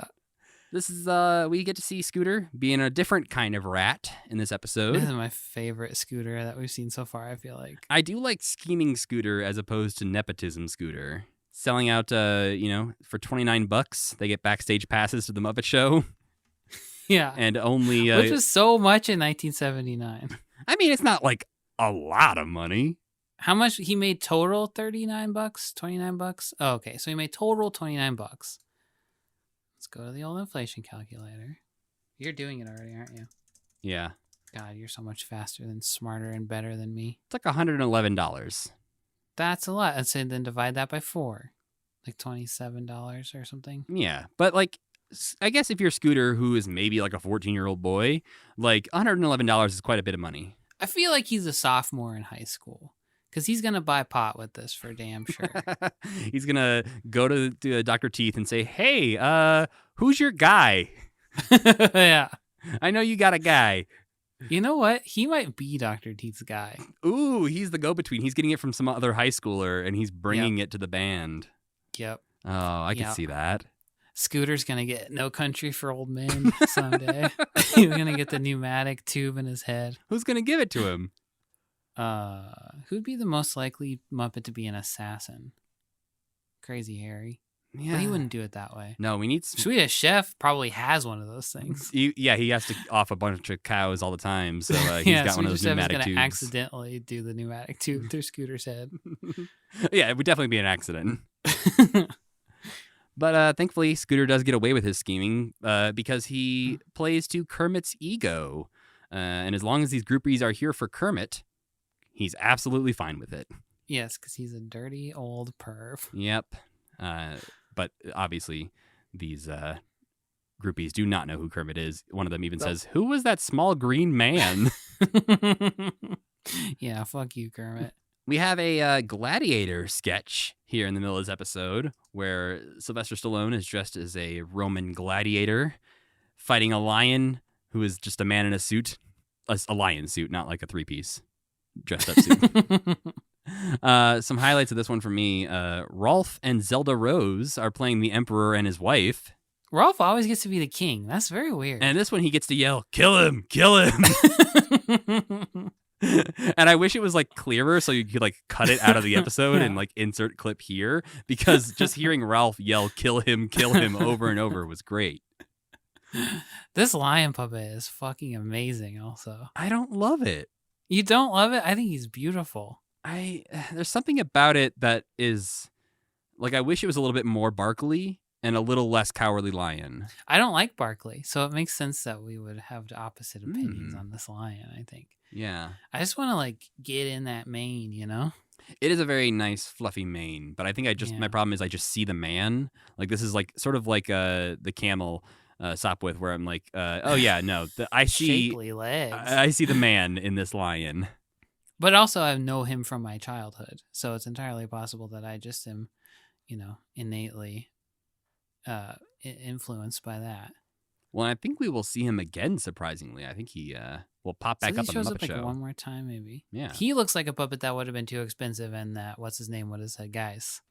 Speaker 2: This is we get to see Scooter being a different kind of rat in this episode.
Speaker 3: This is my favorite Scooter that we've seen so far, I feel like.
Speaker 2: I do like scheming Scooter as opposed to nepotism Scooter. Selling out, for $29, they get backstage passes to the Muppet Show,
Speaker 3: Yeah.
Speaker 2: and only.
Speaker 3: Which was so much in 1979.
Speaker 2: I mean, it's not like a lot of money.
Speaker 3: How much he made total? $39, $29. Oh, okay, so he made total $29. Let's go to the old inflation calculator. You're doing it already, aren't you?
Speaker 2: Yeah,
Speaker 3: God, you're so much faster than smarter and better than me.
Speaker 2: it's like $111.
Speaker 3: That's a lot. I'd say then divide that by 4, like $27 or something.
Speaker 2: Yeah, but like, I guess if you're Scooter, who is maybe like a 14-year-old boy, like $111 is quite a bit of money.
Speaker 3: I feel like he's a sophomore in high school because he's gonna buy pot with this for damn sure.
Speaker 2: He's gonna go to Dr. Teeth and say, "Hey, who's your guy?
Speaker 3: Yeah.
Speaker 2: I know you got a guy."
Speaker 3: You know what? He might be Dr. Teeth's guy.
Speaker 2: Ooh, he's the go-between. He's getting it from some other high schooler, and he's bringing it to the band.
Speaker 3: Yep.
Speaker 2: Oh, I can
Speaker 3: Yep.
Speaker 2: see that.
Speaker 3: Scooter's gonna get No Country for Old Men someday. He's gonna get the pneumatic tube in his head.
Speaker 2: Who's gonna give it to him?
Speaker 3: Who'd be the most likely Muppet to be an assassin? Crazy Harry.
Speaker 2: Yeah,
Speaker 3: But he wouldn't do it that way.
Speaker 2: No, we need.
Speaker 3: Swedish Chef probably has one of those things.
Speaker 2: He has to off a bunch of cows all the time, so he's
Speaker 3: Yeah,
Speaker 2: got one of
Speaker 3: Swedish
Speaker 2: those
Speaker 3: Chef is
Speaker 2: pneumatic
Speaker 3: gonna
Speaker 2: tubes.
Speaker 3: accidentally do the pneumatic tube through Scooter's head.
Speaker 2: Yeah, it would definitely be an accident. But thankfully, Scooter does get away with his scheming because he plays to Kermit's ego. And as long as these groupies are here for Kermit, he's absolutely fine with it.
Speaker 3: Yes, because he's a dirty old perv.
Speaker 2: Yep. But obviously, these groupies do not know who Kermit is. One of them even says, "Who was that small green man?"
Speaker 3: Yeah, fuck you, Kermit.
Speaker 2: We have a gladiator sketch here in the middle of this episode where Sylvester Stallone is dressed as a Roman gladiator fighting a lion who is just a man in a suit. A lion suit, not like a 3-piece dressed up suit. Some highlights of this one for me. Rolf and Zelda Rose are playing the Emperor and his wife.
Speaker 3: Rolf always gets to be the king. That's very weird.
Speaker 2: And this one he gets to yell, "Kill him! Kill him!" And I wish it was like clearer so you could like cut it out of the episode and like insert clip here, because just hearing Ralph yell kill him over and over was great.
Speaker 3: This lion puppet is fucking amazing also.
Speaker 2: I don't love it.
Speaker 3: You don't love it? I think he's beautiful.
Speaker 2: There's something about it that is like, I wish it was a little bit more Barkley and a little less Cowardly Lion.
Speaker 3: I don't like Barkley, so it makes sense that we would have the opposite opinions on this lion, I think.
Speaker 2: Yeah.
Speaker 3: I just want to like get in that mane, you know?
Speaker 2: It is a very nice fluffy mane, but I think my problem is I just see the man. Like this is like sort of like the camel Sopwith, where I'm like, oh yeah, no, I see,
Speaker 3: Shapely legs.
Speaker 2: I see the man in this lion.
Speaker 3: But also, I know him from my childhood, so it's entirely possible that I just am, innately influenced by that.
Speaker 2: Well, I think we will see him again. Surprisingly, I think he will pop back
Speaker 3: So
Speaker 2: up
Speaker 3: he
Speaker 2: on
Speaker 3: shows
Speaker 2: the
Speaker 3: up
Speaker 2: Muppet Show.
Speaker 3: one more time, maybe.
Speaker 2: Yeah.
Speaker 3: He looks like a puppet that would have been too expensive, and that what's his name would have said, guys,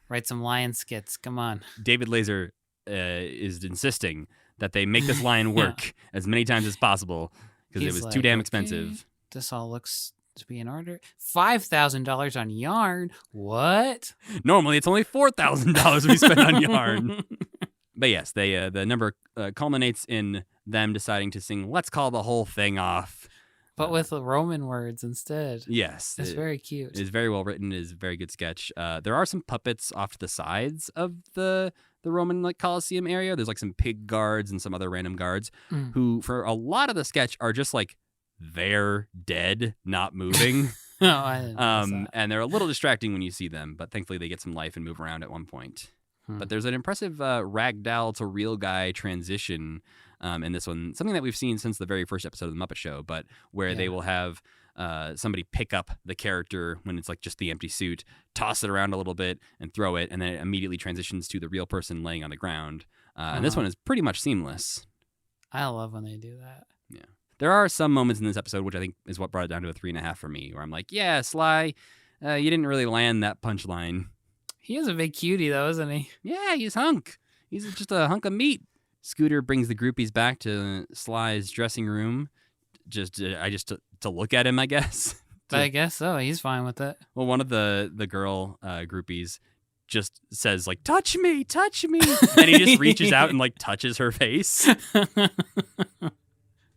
Speaker 3: write some lion skits. Come on.
Speaker 2: David Laser is insisting that they make this lion work as many times as possible because it
Speaker 3: He's
Speaker 2: was too
Speaker 3: like,
Speaker 2: damn
Speaker 3: "Okay,
Speaker 2: expensive.
Speaker 3: This all looks to be in order. $5,000 on yarn. What?
Speaker 2: Normally, it's only $4,000 we spend on yarn. But yes, they the number culminates in them deciding to sing "Let's Call the Whole Thing Off,"
Speaker 3: But with the Roman words instead.
Speaker 2: Yes,
Speaker 3: It's very cute.
Speaker 2: It is very well written. It is a very good sketch. There are some puppets off to the sides of the Roman Colosseum area. There's like some pig guards and some other random guards who, for a lot of the sketch, are just like they're dead, not moving.
Speaker 3: No, I didn't notice that.
Speaker 2: And they're a little distracting when you see them, but thankfully they get some life and move around at one point. But there's an impressive ragdoll to real guy transition in this one, something that we've seen since the very first episode of the Muppet Show, but where they will have somebody pick up the character when it's like just the empty suit, toss it around a little bit and throw it, and then it immediately transitions to the real person laying on the ground. And this one is pretty much seamless.
Speaker 3: I love when they do that.
Speaker 2: Yeah. There are some moments in this episode, which I think is what brought it down to a 3.5 for me, where I'm like, yeah, Sly, you didn't really land that punchline.
Speaker 3: He is a big cutie, though, isn't he?
Speaker 2: Yeah, he's hunk. He's just a hunk of meat. Scooter brings the groupies back to Sly's dressing room, just to look at him, I guess.
Speaker 3: I guess so. He's fine with it.
Speaker 2: Well, one of the girl groupies just says like, touch me, and he just reaches out and like touches her face.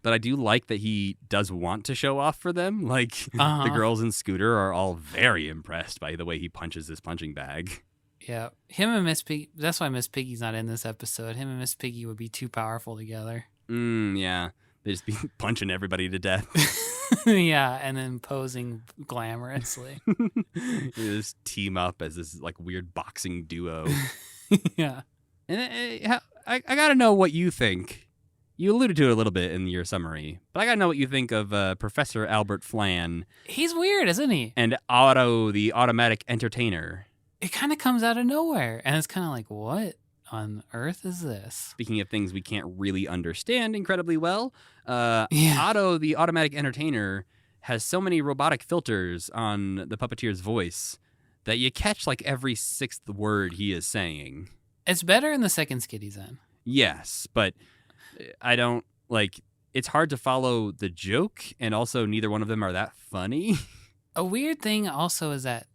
Speaker 2: But I do like that he does want to show off for them. Like, the girls in Scooter are all very impressed by the way he punches this punching bag.
Speaker 3: Yeah. Him and Miss Piggy, that's why Miss Piggy's not in this episode. Him and Miss Piggy would be too powerful together.
Speaker 2: Yeah. They just be punching everybody to death.
Speaker 3: Yeah, and then posing glamorously.
Speaker 2: They just team up as this like weird boxing duo.
Speaker 3: Yeah.
Speaker 2: And I gotta know what you think. You alluded to it a little bit in your summary, but I gotta know what you think of Professor Albert Flan.
Speaker 3: He's weird, isn't he?
Speaker 2: And Otto, the automatic entertainer.
Speaker 3: It kind of comes out of nowhere, and it's kind of like, what on earth is this?
Speaker 2: Speaking of things we can't really understand incredibly well,
Speaker 3: Yeah.
Speaker 2: Otto, the automatic entertainer, has so many robotic filters on the puppeteer's voice that you catch like every sixth word he is saying.
Speaker 3: It's better in the second skit he's in.
Speaker 2: Yes, but I don't, like, it's hard to follow the joke, and also neither one of them are that funny.
Speaker 3: A weird thing also is that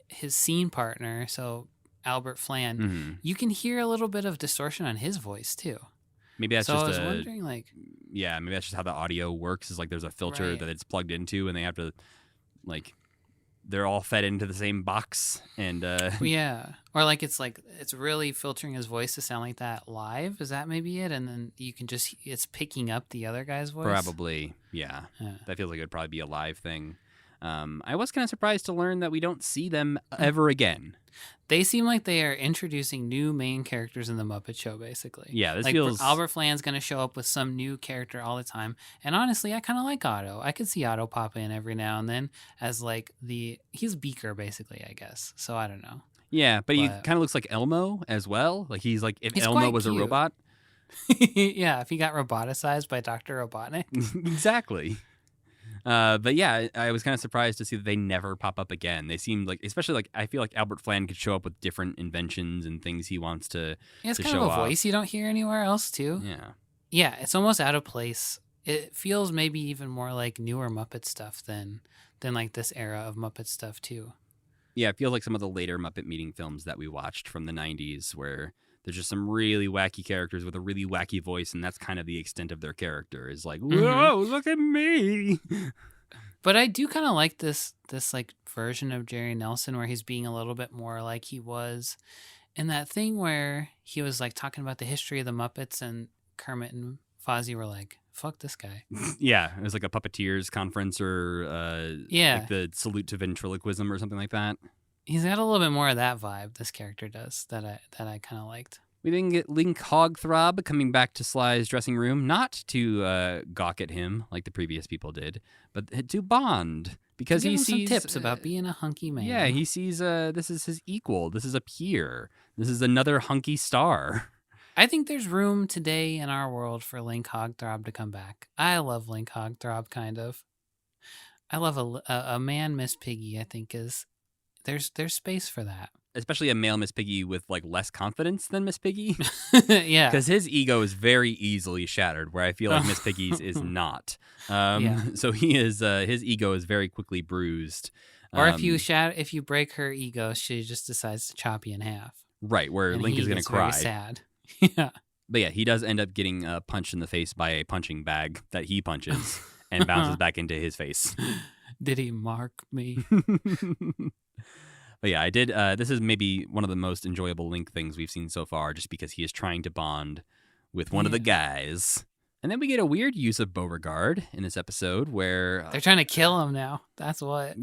Speaker 3: his scene partner, so Albert Flan, you can hear a little bit of distortion on his voice too.
Speaker 2: Maybe that's
Speaker 3: so
Speaker 2: just
Speaker 3: I was wondering, like,
Speaker 2: yeah, maybe that's just how the audio works. Is like there's a filter
Speaker 3: Right.
Speaker 2: that it's plugged into, and they have to, like, they're all fed into the same box, and
Speaker 3: yeah, or like it's really filtering his voice to sound like that live. Is that maybe it? And then you can just it's picking up the other guy's voice.
Speaker 2: probably, yeah. That feels like it would probably be a live thing. I was kind of surprised to learn that we don't see them ever again.
Speaker 3: They seem like they are introducing new main characters in the Muppet Show, basically.
Speaker 2: Yeah, this
Speaker 3: like
Speaker 2: feels...
Speaker 3: Albert Flan's going to show up with some new character all the time. And honestly, I kind of like Otto. I could see Otto pop in every now and then as like he's Beaker, basically, I guess. So I don't know.
Speaker 2: Yeah, but he kind of looks like Elmo as well. Like he's like if
Speaker 3: He's
Speaker 2: Elmo
Speaker 3: quite
Speaker 2: was
Speaker 3: cute.
Speaker 2: a robot.
Speaker 3: Yeah, if he got roboticized by Dr. Robotnik.
Speaker 2: Exactly. But yeah, I was kind of surprised to see that they never pop up again. They seemed like, especially like, I feel like Albert Flan could show up with different inventions and things he wants to
Speaker 3: It's
Speaker 2: to
Speaker 3: kind
Speaker 2: show
Speaker 3: of a
Speaker 2: off.
Speaker 3: voice you don't hear anywhere else, too.
Speaker 2: Yeah.
Speaker 3: Yeah, it's almost out of place. It feels maybe even more like newer Muppet stuff than like this era of Muppet stuff, too.
Speaker 2: Yeah, it feels like some of the later Muppet Meeting films that we watched from the 90s where there's just some really wacky characters with a really wacky voice, and that's kind of the extent of their character is like, whoa, look at me.
Speaker 3: But I do kind of like this like version of Jerry Nelson where he's being a little bit more like he was in that thing where he was like talking about the history of the Muppets and Kermit and Fozzie were like, fuck this guy.
Speaker 2: Yeah, it was like a puppeteers conference or like the salute to ventriloquism or something like that.
Speaker 3: He's got a little bit more of that vibe, this character does, that I kind of liked.
Speaker 2: We then get Link Hogthrob coming back to Sly's dressing room, not to gawk at him like the previous people did, but to bond. Because
Speaker 3: Give
Speaker 2: he
Speaker 3: him
Speaker 2: sees
Speaker 3: some tips about being a hunky man.
Speaker 2: Yeah, he sees this is his equal. This is a peer. This is another hunky star.
Speaker 3: I think there's room today in our world for Link Hogthrob to come back. I love Link Hogthrob, kind of. I love a man Miss Piggy. I think there's space for that.
Speaker 2: Especially a male Miss Piggy with like less confidence than Miss Piggy.
Speaker 3: Yeah,
Speaker 2: Because his ego is very easily shattered, where I feel like Miss Piggy's is not. So he is his ego is very quickly bruised.
Speaker 3: Or if you break her ego, she just decides to chop you in half.
Speaker 2: Right, where
Speaker 3: And
Speaker 2: Link
Speaker 3: he
Speaker 2: is going to
Speaker 3: gets very
Speaker 2: cry.
Speaker 3: sad. Yeah.
Speaker 2: But yeah, he does end up getting punched in the face by a punching bag that he punches and bounces back into his face.
Speaker 3: Did he mark me?
Speaker 2: But yeah, I did. This is maybe one of the most enjoyable Link things we've seen so far, just because he is trying to bond with one of the guys. And then we get a weird use of Beauregard in this episode where...
Speaker 3: They're trying to kill him now. That's what.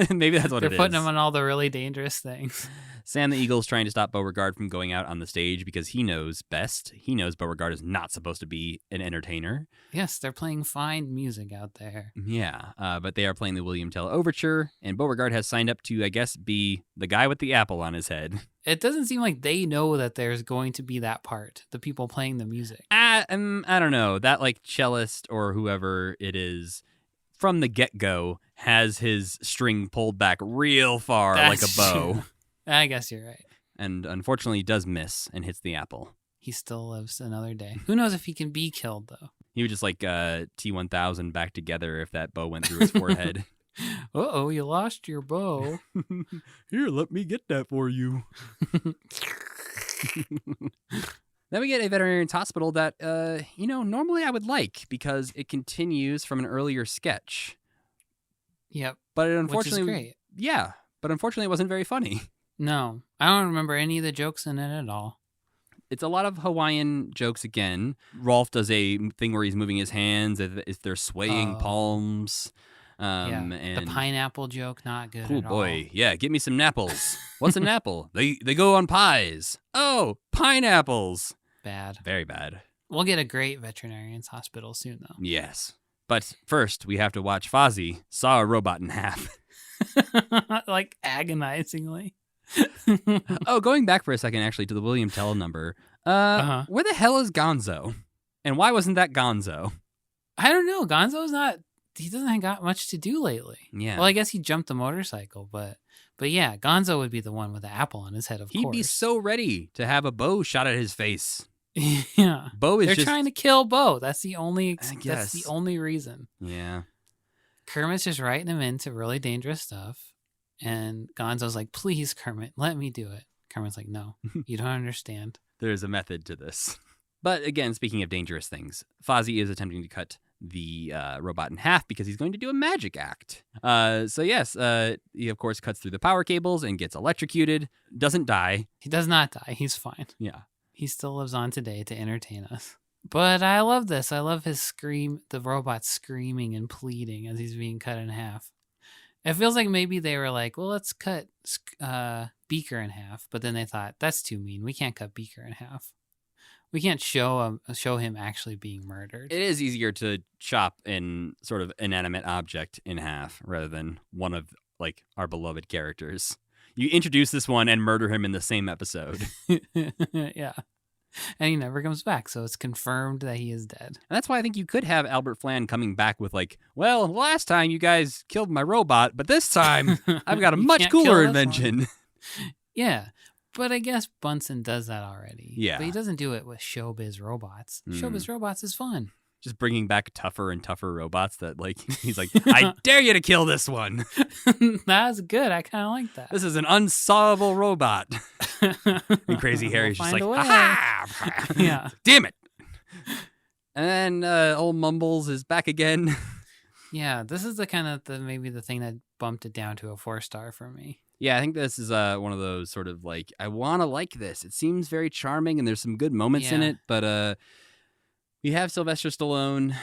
Speaker 2: maybe that's what
Speaker 3: They're
Speaker 2: it is.
Speaker 3: putting him on all the really dangerous things.
Speaker 2: Sam the Eagle's trying to stop Beauregard from going out on the stage because he knows best. He knows Beauregard is not supposed to be an entertainer.
Speaker 3: Yes, they're playing fine music out there.
Speaker 2: Yeah, but they are playing the William Tell Overture, and Beauregard has signed up to, I guess, be the guy with the apple on his head.
Speaker 3: It doesn't seem like they know that there's going to be that part, the people playing the music.
Speaker 2: I don't know. That, like, cellist or whoever it is, from the get-go, has his string pulled back real far like a bow.
Speaker 3: True. I guess you're right.
Speaker 2: And unfortunately does miss and hits the apple.
Speaker 3: He still lives another day. Who knows if he can be killed, though?
Speaker 2: He would just, like, T-1000 back together if that bow went through his forehead.
Speaker 3: Uh-oh, you lost your bow.
Speaker 2: Here, let me get that for you. Then we get a veterinarian's hospital that, normally I would like because it continues from an earlier sketch.
Speaker 3: Yep.
Speaker 2: But it unfortunately,
Speaker 3: which is great.
Speaker 2: Yeah, but unfortunately it wasn't very funny.
Speaker 3: No, I don't remember any of the jokes in it at all.
Speaker 2: It's a lot of Hawaiian jokes again. Rolf does a thing where he's moving his hands if they're swaying palms.
Speaker 3: And
Speaker 2: the
Speaker 3: pineapple joke, not good
Speaker 2: oh
Speaker 3: at all.
Speaker 2: boy, yeah, get me some napples. What's an apple? They go on pies. Oh, pineapples.
Speaker 3: Bad.
Speaker 2: Very bad.
Speaker 3: We'll get a great veterinarian's hospital soon, though.
Speaker 2: Yes. But first, we have to watch Fozzie saw a robot in half.
Speaker 3: Like agonizingly.
Speaker 2: Oh, going back for a second, actually, to the William Tell number. Where the hell is Gonzo? And why wasn't that Gonzo?
Speaker 3: I don't know. Gonzo's not... He doesn't got much to do lately.
Speaker 2: Yeah.
Speaker 3: Well, I guess he jumped the motorcycle, but yeah, Gonzo would be the one with the apple on his head, of course.
Speaker 2: He'd be so ready to have a bow shot at his face.
Speaker 3: Yeah.
Speaker 2: Bo is
Speaker 3: They're
Speaker 2: just...
Speaker 3: trying to kill Bo. That's the only
Speaker 2: guess.
Speaker 3: that's the only reason.
Speaker 2: Yeah.
Speaker 3: Kermit's just writing him into really dangerous stuff. And Gonzo's like, please, Kermit, let me do it. Kermit's like, no, you don't understand.
Speaker 2: There's a method to this. But again, speaking of dangerous things, Fozzie is attempting to cut the robot in half because he's going to do a magic act. So yes, he of course cuts through the power cables and gets electrocuted. Doesn't die.
Speaker 3: He does not die. He's fine.
Speaker 2: Yeah.
Speaker 3: He still lives on today to entertain us. But I love this. I love his scream, the robot screaming and pleading as he's being cut in half. It feels like maybe they were like, well, let's cut Beaker in half. But then they thought, that's too mean. We can't cut Beaker in half. We can't show him actually being murdered.
Speaker 2: It is easier to chop an sort of inanimate object in half rather than one of like our beloved characters. You introduce this one and murder him in the same episode.
Speaker 3: Yeah. And he never comes back, so it's confirmed that he is dead.
Speaker 2: And that's why I think you could have Albert Flan coming back with like, well, last time you guys killed my robot, but this time I've got a much cooler invention.
Speaker 3: Yeah. But I guess Bunsen does that already.
Speaker 2: Yeah.
Speaker 3: But he doesn't do it with Showbiz Robots. Showbiz Robots is fun.
Speaker 2: Just bringing back tougher and tougher robots that, like, he's like, I dare you to kill this one.
Speaker 3: That's good. I kind of like that.
Speaker 2: This is an unsolvable robot. And Crazy Harry's just like, ha!
Speaker 3: Yeah.
Speaker 2: Damn it. And then old Mumbles is back again.
Speaker 3: Yeah, this is maybe the thing that bumped it down to a 4-star for me.
Speaker 2: Yeah, I think this is one of those sort of like, I want to like this. It seems very charming and there's some good moments in it, but we have Sylvester Stallone.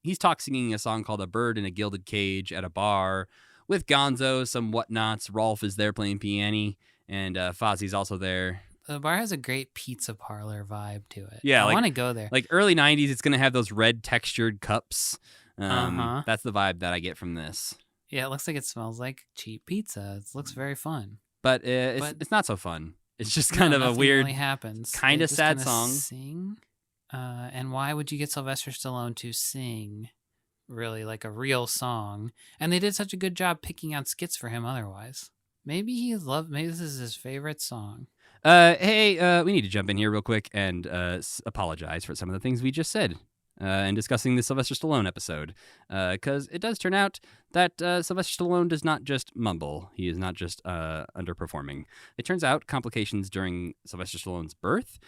Speaker 2: He's singing a song called A Bird in a Gilded Cage at a bar with Gonzo, some whatnots. Rolf is there playing piano, and Fozzie's also there.
Speaker 3: The bar has a great pizza parlor vibe to it.
Speaker 2: Yeah,
Speaker 3: I want to go there.
Speaker 2: Like early 90s, it's going to have those red textured cups.
Speaker 3: Uh-huh.
Speaker 2: That's the vibe that I get from this.
Speaker 3: Yeah, it looks like it smells like cheap pizza. It looks very fun.
Speaker 2: But it's not so fun. It's just kind of a
Speaker 3: nothing
Speaker 2: weird,
Speaker 3: really happens.
Speaker 2: kind
Speaker 3: They're
Speaker 2: of
Speaker 3: just
Speaker 2: sad
Speaker 3: gonna
Speaker 2: song.
Speaker 3: Sing. And why would you get Sylvester Stallone to sing really like a real song? And they did such a good job picking out skits for him otherwise. Maybe maybe this is his favorite song.
Speaker 2: Hey, we need to jump in here real quick and apologize for some of the things we just said in discussing the Sylvester Stallone episode. Because it does turn out that Sylvester Stallone does not just mumble. He is not just underperforming. It turns out complications during Sylvester Stallone's birth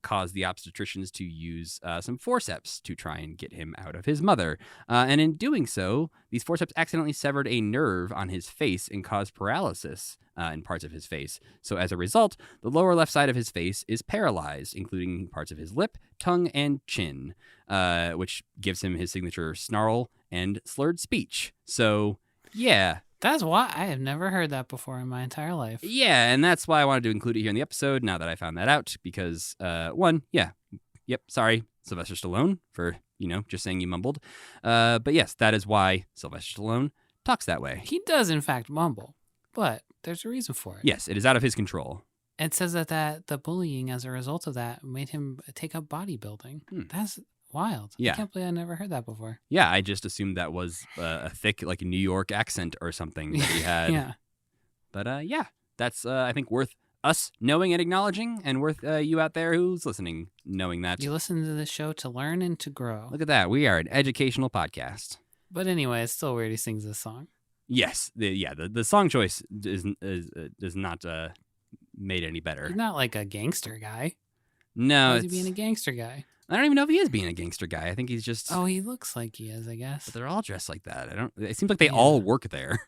Speaker 2: caused the obstetricians to use some forceps to try and get him out of his mother. And in doing so, these forceps accidentally severed a nerve on his face and caused paralysis in parts of his face. So as a result, the lower left side of his face is paralyzed, including parts of his lip, tongue, and chin, which gives him his signature snarl and slurred speech. So, yeah.
Speaker 3: That's why I have never heard that before in my entire life.
Speaker 2: Yeah, and that's why I wanted to include it here in the episode now that I found that out, because, sorry, Sylvester Stallone, for, just saying you mumbled. But yes, that is why Sylvester Stallone talks that way.
Speaker 3: He does, in fact, mumble, but there's a reason for it.
Speaker 2: Yes, it is out of his control.
Speaker 3: It says that the bullying as a result of that made him take up bodybuilding. That's wild.
Speaker 2: Yeah.
Speaker 3: I can't believe I never heard that before.
Speaker 2: Yeah, I just assumed that was a thick, like, New York accent or something that he had.
Speaker 3: Yeah.
Speaker 2: But, that's, I think, worth us knowing and acknowledging, and worth you out there who's listening knowing that.
Speaker 3: You listen to this show to learn and to grow.
Speaker 2: Look at that. We are an educational podcast.
Speaker 3: But anyway, it's still weird he sings this song.
Speaker 2: Yes. The song choice is not made any better.
Speaker 3: He's not like a gangster guy.
Speaker 2: No.
Speaker 3: Why is he being a gangster guy?
Speaker 2: I don't even know if he is being a gangster guy. I think he's just...
Speaker 3: Oh, he looks like he is, I guess.
Speaker 2: But they're all dressed like that. It seems like they all work there.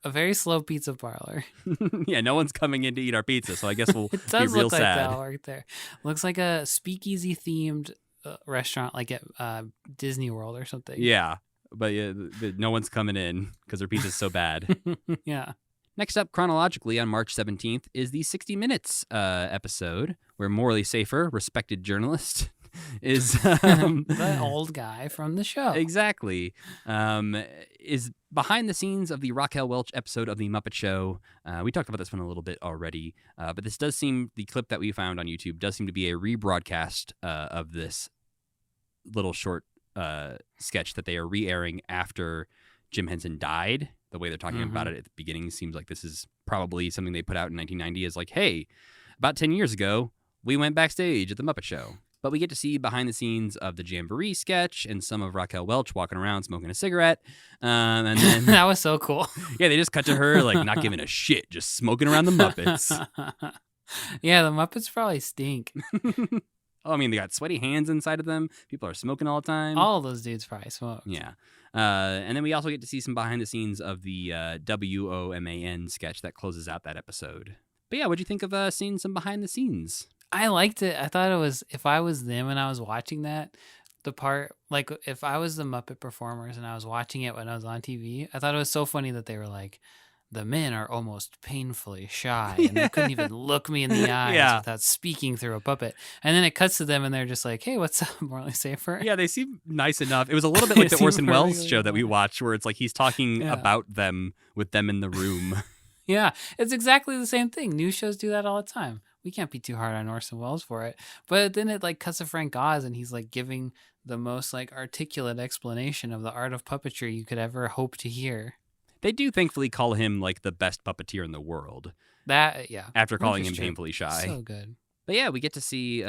Speaker 3: A very slow pizza parlor.
Speaker 2: Yeah, no one's coming in to eat our pizza, so I guess we'll
Speaker 3: it does
Speaker 2: be real
Speaker 3: look like
Speaker 2: sad.
Speaker 3: that work there. Looks like a speakeasy themed restaurant, like at Disney World or something.
Speaker 2: Yeah, but no one's coming in because their pizza's so bad.
Speaker 3: Yeah.
Speaker 2: Next up, chronologically, on March 17th, is the 60 Minutes episode, where Morley Safer, respected journalist, is...
Speaker 3: the old guy from the show.
Speaker 2: Exactly. Is behind the scenes of the Raquel Welch episode of The Muppet Show. We talked about this one a little bit already, but this does seem, the clip that we found on YouTube does seem to be a rebroadcast of this little short sketch that they are re-airing after Jim Henson died. The way they're talking about it at the beginning seems like this is probably something they put out in 1990 as like, hey, about 10 years ago, we went backstage at The Muppet Show. But we get to see behind the scenes of the Jamboree sketch and some of Raquel Welch walking around smoking a cigarette. And then
Speaker 3: that was so cool.
Speaker 2: Yeah, they just cut to her like not giving a shit, just smoking around the Muppets.
Speaker 3: Yeah, the Muppets probably stink.
Speaker 2: Oh, I mean, they got sweaty hands inside of them. People are smoking all the time.
Speaker 3: All of those dudes probably smoke.
Speaker 2: Yeah. And then we also get to see some behind the scenes of the WOMAN sketch that closes out that episode. But yeah, what'd you think of seeing some behind the scenes?
Speaker 3: I liked it. I thought it was, if I was them and I was watching that, the part, like if I was the Muppet performers and I was watching it when I was on TV, I thought it was so funny that they were like, the men are almost painfully shy and they couldn't even look me in the eyes without speaking through a puppet. And then it cuts to them and they're just like, hey, what's up, Morley Safer?
Speaker 2: Yeah, they seem nice enough. It was a little bit like the Orson Welles
Speaker 3: really
Speaker 2: show that we watched where it's like he's talking about them with them in the room.
Speaker 3: Yeah, it's exactly the same thing. News shows do that all the time. We can't be too hard on Orson Welles for it. But then it like cuts to Frank Oz and he's like giving the most like articulate explanation of the art of puppetry you could ever hope to hear.
Speaker 2: They do thankfully call him like the best puppeteer in the world.
Speaker 3: That, yeah.
Speaker 2: After calling him painfully shy.
Speaker 3: So good.
Speaker 2: But yeah, we get to see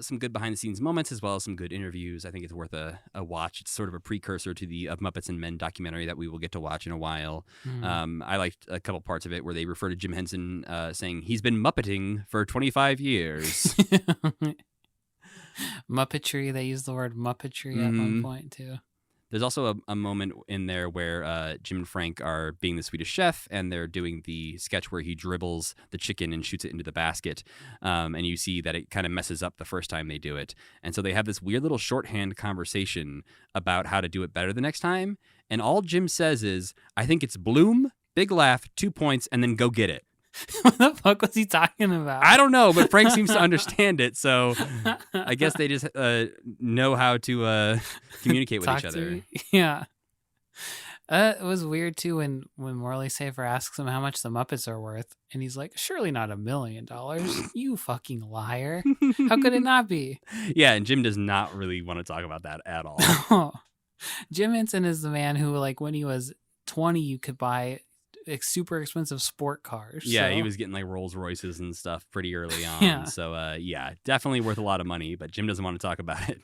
Speaker 2: some good behind the scenes moments as well as some good interviews. I think it's worth a watch. It's sort of a precursor to the Of Muppets and Men documentary that we will get to watch in a while. I liked a couple parts of it where they refer to Jim Henson saying he's been Muppeting for 25 years.
Speaker 3: Muppetry. They use the word Muppetry at one point too.
Speaker 2: There's also a moment in there where Jim and Frank are being the Swedish chef, and they're doing the sketch where he dribbles the chicken and shoots it into the basket. And you see that it kind of messes up the first time they do it. And so they have this weird little shorthand conversation about how to do it better the next time. And all Jim says is, I think it's bloom, big laugh, 2 points, and then go get it.
Speaker 3: What the fuck was he talking about?
Speaker 2: I don't know, but Frank seems to understand it, so I guess they just know how to communicate with
Speaker 3: Talk
Speaker 2: each
Speaker 3: to
Speaker 2: other.
Speaker 3: me? Yeah. It was weird too when Morley Safer asks him how much the Muppets are worth, and he's like, "Surely not $1 million, you fucking liar! How could it not be?"
Speaker 2: Yeah, and Jim does not really want to talk about that at all.
Speaker 3: Jim Henson is the man who, like, when he was 20, you could buy super expensive sport cars.
Speaker 2: Yeah,
Speaker 3: so.
Speaker 2: he was getting like Rolls Royces and stuff pretty early on.
Speaker 3: Yeah.
Speaker 2: So yeah, definitely worth a lot of money, but Jim doesn't want to talk about it.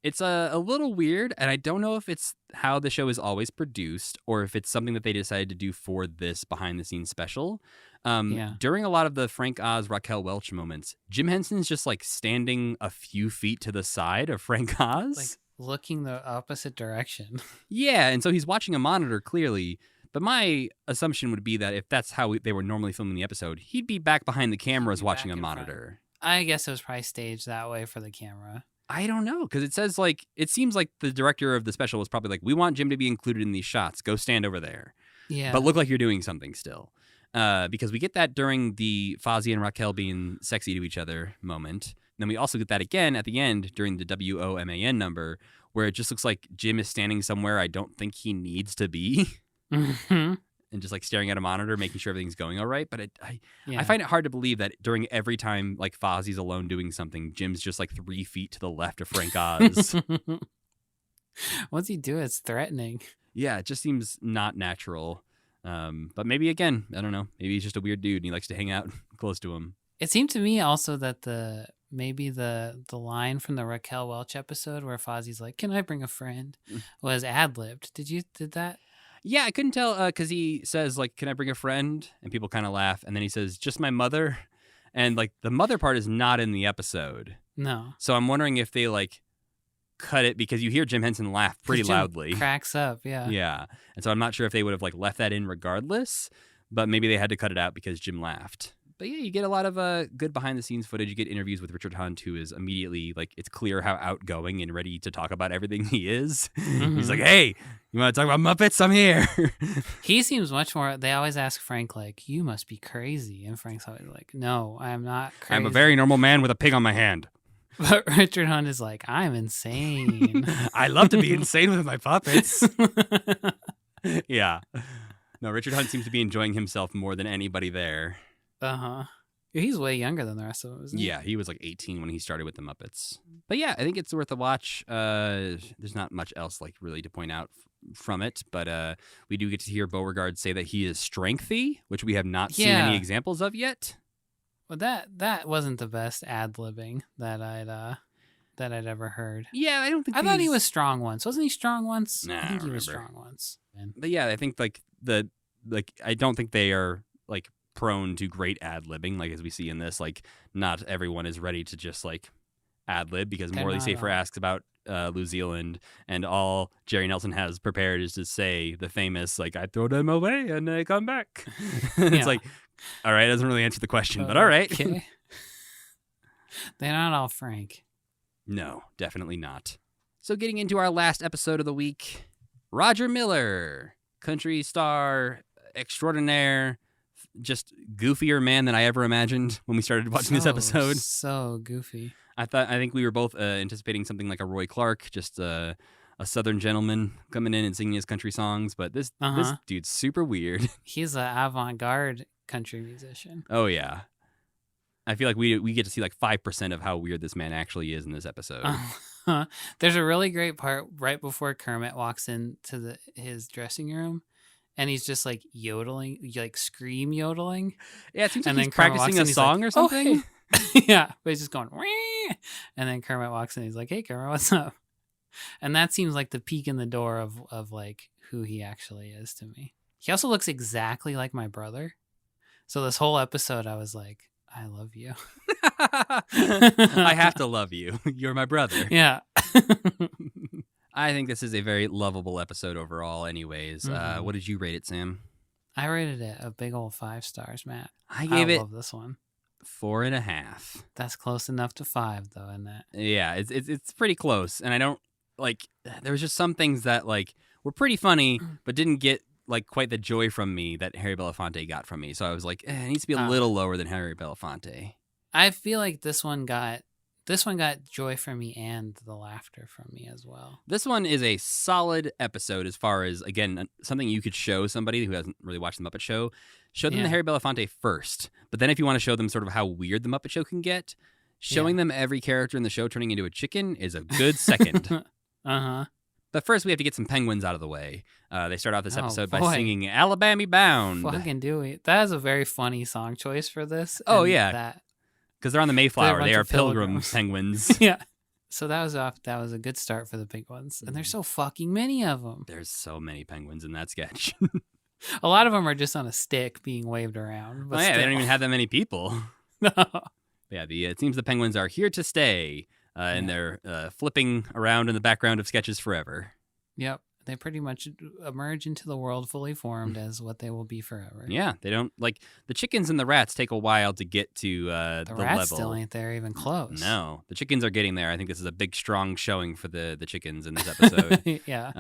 Speaker 2: It's a little weird, and I don't know if it's how the show is always produced or if it's something that they decided to do for this behind-the-scenes special. During a lot of the Frank Oz, Raquel Welch moments, Jim Henson's just like standing a few feet to the side of Frank Oz.
Speaker 3: Like looking the opposite direction.
Speaker 2: Yeah, and so he's watching a monitor clearly, but my assumption would be that if that's how they were normally filming the episode, he'd be back behind the cameras watching a monitor.
Speaker 3: I guess it was probably staged that way for the camera.
Speaker 2: I don't know, because it says like, it seems like the director of the special was probably like, we want Jim to be included in these shots. Go stand over there.
Speaker 3: Yeah.
Speaker 2: But look like you're doing something still. Because we get that during the Fozzie and Raquel being sexy to each other moment. And then we also get that again at the end during the WOMAN number, where it just looks like Jim is standing somewhere I don't think he needs to be.
Speaker 3: Mm-hmm.
Speaker 2: And just like staring at a monitor, making sure everything's going all right. But I find it hard to believe that during every time like Fozzie's alone doing something, Jim's just like 3 feet to the left of Frank Oz.
Speaker 3: What's he do? It's threatening.
Speaker 2: Yeah, it just seems not natural. But maybe again, I don't know. Maybe he's just a weird dude and he likes to hang out close to him.
Speaker 3: It seemed to me also that the line from the Raquel Welch episode where Fozzie's like, "Can I bring a friend?" was ad-libbed. Did that?
Speaker 2: Yeah, I couldn't tell because he says, like, "Can I bring a friend?" And people kind of laugh. And then he says, "Just my mother." And, like, the mother part is not in the episode.
Speaker 3: No.
Speaker 2: So I'm wondering if they, like, cut it because you hear Jim Henson laugh pretty
Speaker 3: Jim
Speaker 2: loudly.
Speaker 3: Cracks up, yeah.
Speaker 2: Yeah. And so I'm not sure if they would have, like, left that in regardless. But maybe they had to cut it out because Jim laughed. But yeah, you get a lot of good behind-the-scenes footage. You get interviews with Richard Hunt, who is immediately, like, it's clear how outgoing and ready to talk about everything he is.
Speaker 3: Mm-hmm.
Speaker 2: He's like, "Hey, you want to talk about Muppets? I'm here."
Speaker 3: He seems much more... They always ask Frank, like, "You must be crazy." And Frank's always like, "No, I am not crazy.
Speaker 2: I'm a very normal man with a pig on my hand.
Speaker 3: But Richard Hunt is like, "I'm insane."
Speaker 2: I love to be insane with my puppets. Yeah. No, Richard Hunt seems to be enjoying himself more than anybody there.
Speaker 3: Uh-huh. He's way younger than the rest of them, isn't he?
Speaker 2: Yeah, he was like 18 when he started with the Muppets. But yeah, I think it's worth a watch. There's not much else like really to point out from it, but we do get to hear Beauregard say that he is strengthy, which we have not seen any examples of yet.
Speaker 3: Well, that wasn't the best ad-libbing that I'd ever heard.
Speaker 2: Yeah, I don't think
Speaker 3: I thought he was strong once. Wasn't he strong once?
Speaker 2: Nah,
Speaker 3: I think he was
Speaker 2: remember.
Speaker 3: strong once.
Speaker 2: But yeah, I think like I don't think they are like prone to great ad-libbing, like as we see in this. Like not everyone is ready to just like ad-lib because
Speaker 3: They're
Speaker 2: Morley
Speaker 3: not
Speaker 2: Safer
Speaker 3: all.
Speaker 2: asks about New Zealand, and all Jerry Nelson has prepared is to say the famous like, "I throw them away and they come back." It's
Speaker 3: Yeah.
Speaker 2: like, all right, doesn't really answer the question, but all right.
Speaker 3: Okay. They're not all Frank.
Speaker 2: No, definitely not. So getting into our last episode of the week, Roger Miller, country star extraordinaire, just goofier man than I ever imagined when we started watching this episode.
Speaker 3: So goofy.
Speaker 2: I think we were both anticipating something like a Roy Clark, just a Southern gentleman coming in and singing his country songs, but this dude's super weird.
Speaker 3: He's an avant-garde country musician.
Speaker 2: Oh yeah. I feel like we get to see like 5% of how weird this man actually is in this episode.
Speaker 3: There's a really great part right before Kermit walks into his dressing room, and he's just like yodeling, like scream yodeling.
Speaker 2: Yeah, it seems like
Speaker 3: And
Speaker 2: he's
Speaker 3: then Kermit
Speaker 2: practicing
Speaker 3: walks in,
Speaker 2: a
Speaker 3: he's
Speaker 2: song
Speaker 3: like,
Speaker 2: or something.
Speaker 3: "Oh, hey." Yeah, but he's just going, "Wee!" And then Kermit walks in, he's like, "Hey, Kermit, what's up?" And that seems like the peek in the door of like who he actually is to me. He also looks exactly like my brother. So this whole episode, I was like, "I love you."
Speaker 2: I have to love you. You're my brother.
Speaker 3: Yeah.
Speaker 2: I think this is a very lovable episode overall anyways.
Speaker 3: Mhm.
Speaker 2: What did you rate it, Sam?
Speaker 3: I rated it a big old 5 stars, Matt.
Speaker 2: I gave it
Speaker 3: love this one.
Speaker 2: 4.5.
Speaker 3: That's close enough to 5, though, isn't it?
Speaker 2: Yeah, it's pretty close. And I don't, like, there was just some things that, like, were pretty funny, but didn't get, like quite the joy from me that Harry Belafonte got from me. So I was like, it needs to be a little lower than Harry Belafonte.
Speaker 3: I feel like this one got joy from me and the laughter from me as well.
Speaker 2: This one is a solid episode as far as, again, something you could show somebody who hasn't really watched the Muppet Show. Show them the Harry Belafonte first. But then if you want to show them sort of how weird the Muppet Show can get, showing them every character in the show turning into a chicken is a good second.
Speaker 3: Uh-huh.
Speaker 2: But first, we have to get some penguins out of the way. They start off this episode by singing Alabama Bound.
Speaker 3: Fucking do it. That is a very funny song choice for this.
Speaker 2: Oh, yeah. Because they're on the Mayflower. They are pilgrim penguins.
Speaker 3: Yeah. So that was a good start for the penguins. And there's so fucking many of them.
Speaker 2: There's so many penguins in that sketch.
Speaker 3: A lot of them are just on a stick being waved around. But
Speaker 2: they don't even have that many people.
Speaker 3: No.
Speaker 2: Yeah, it seems the penguins are here to stay. And they're flipping around in the background of sketches forever.
Speaker 3: Yep. They pretty much emerge into the world fully formed as what they will be forever.
Speaker 2: Yeah. They don't, like, the chickens and the rats take a while to get to the
Speaker 3: rats
Speaker 2: level.
Speaker 3: still ain't there even close.
Speaker 2: No. The chickens are getting there. I think this is a big, strong showing for the chickens in this episode.
Speaker 3: Yeah.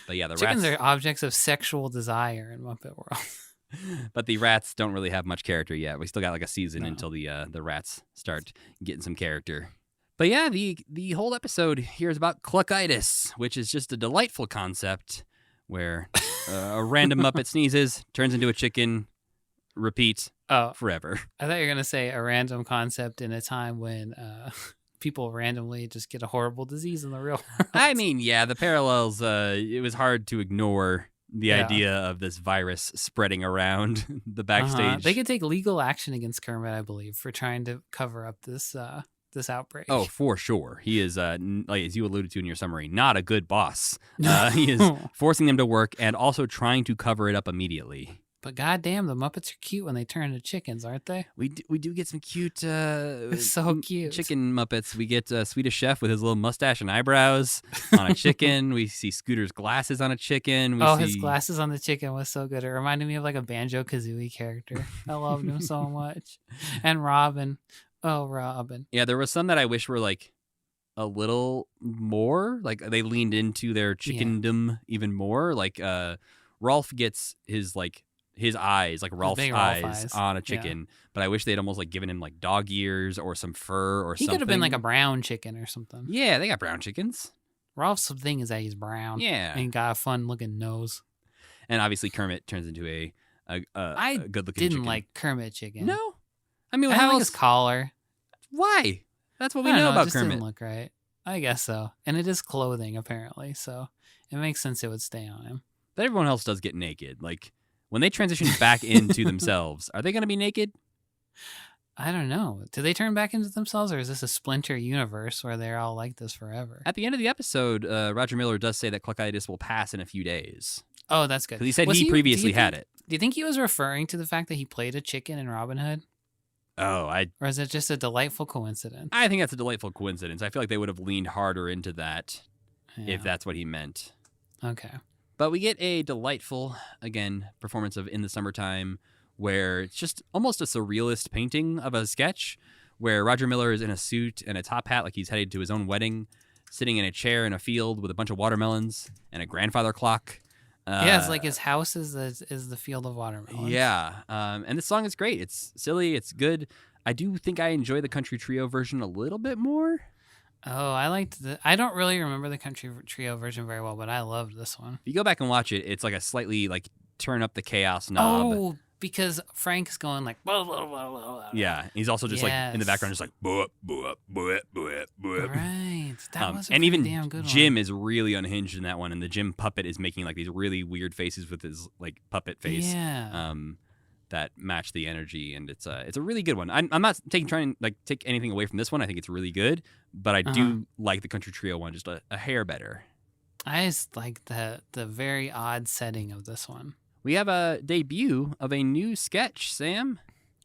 Speaker 2: But yeah, the
Speaker 3: chickens
Speaker 2: rats
Speaker 3: are objects of sexual desire in Muppet World.
Speaker 2: But the rats don't really have much character yet. We still got like a season until the rats start getting some character. But yeah, the whole episode here is about cluckitis, which is just a delightful concept where a random Muppet sneezes, turns into a chicken, repeat forever.
Speaker 3: I thought you were going to say a random concept in a time when people randomly just get a horrible disease in the real world.
Speaker 2: I mean, yeah, the parallels, it was hard to ignore the idea of this virus spreading around the backstage.
Speaker 3: They could take legal action against Kermit, I believe, for trying to cover up this outbreak.
Speaker 2: Oh, for sure. He is, like as you alluded to in your summary, not a good boss. He is forcing them to work and also trying to cover it up immediately.
Speaker 3: But goddamn, the Muppets are cute when they turn into chickens, aren't they?
Speaker 2: We do get some cute,
Speaker 3: so cute
Speaker 2: chicken Muppets. We get Swedish Chef with his little mustache and eyebrows on a chicken. We see Scooter's glasses on a chicken.
Speaker 3: His glasses on the chicken was so good. It reminded me of like a Banjo-Kazooie character. I loved him so much. And Robin. Oh, Robin.
Speaker 2: Yeah, there was some that I wish were like a little more. Like they leaned into their chickendom even more. Like Rolf gets his eyes, like Rolf's eyes on a chicken. But I wish they'd almost like given him like dog ears or some fur or something.
Speaker 3: He could have been like a brown chicken or something.
Speaker 2: Yeah, they got brown chickens.
Speaker 3: Rolf's thing is that he's brown.
Speaker 2: Yeah.
Speaker 3: And he got a fun looking nose.
Speaker 2: And obviously Kermit turns into a good looking chicken.
Speaker 3: Didn't like Kermit chicken.
Speaker 2: No. I mean,
Speaker 3: I
Speaker 2: how
Speaker 3: like
Speaker 2: else?
Speaker 3: his collar.
Speaker 2: Why? That's what we know about
Speaker 3: it just
Speaker 2: Kermit.
Speaker 3: Didn't look right. I guess so. And it is clothing apparently, so it makes sense it would stay on him.
Speaker 2: But everyone else does get naked. Like when they transition back into themselves, are they going to be naked?
Speaker 3: I don't know. Do they turn back into themselves, or is this a splinter universe where they're all like this forever?
Speaker 2: At the end of the episode, Roger Miller does say that cluckitis will pass in a few days.
Speaker 3: Oh, that's good.
Speaker 2: Because he said he previously had it.
Speaker 3: Do you think he was referring to the fact that he played a chicken in Robin Hood? Or is it just a delightful coincidence?
Speaker 2: I think that's a delightful coincidence. I feel like they would have leaned harder into that if that's what he meant.
Speaker 3: Okay.
Speaker 2: But we get a delightful, again, performance of In the Summertime, where it's just almost a surrealist painting of a sketch where Roger Miller is in a suit and a top hat like he's headed to his own wedding, sitting in a chair in a field with a bunch of watermelons and a grandfather clock.
Speaker 3: It's like his house is the field of watermelons.
Speaker 2: Yeah, and this song is great. It's silly. It's good. I do think I enjoy the country trio version a little bit more.
Speaker 3: Oh, I don't really remember the country trio version very well, but I loved this one.
Speaker 2: If you go back and watch it, it's like a slightly like turn up the chaos knob.
Speaker 3: Oh, because Frank's going like blah, blah, blah, blah, blah.
Speaker 2: Yeah, he's also just like in the background, just like boo boo boo boo boo.
Speaker 3: Right, that was
Speaker 2: and even
Speaker 3: damn good
Speaker 2: Jim
Speaker 3: one.
Speaker 2: is really unhinged in that one, and the Jim puppet is making like these really weird faces with his like puppet face.
Speaker 3: Yeah.
Speaker 2: That match the energy, and it's a really good one. I'm not trying to take anything away from this one. I think it's really good, but I do like the country trio one just a hair better.
Speaker 3: I just like the very odd setting of this one.
Speaker 2: We have a debut of a new sketch, Sam.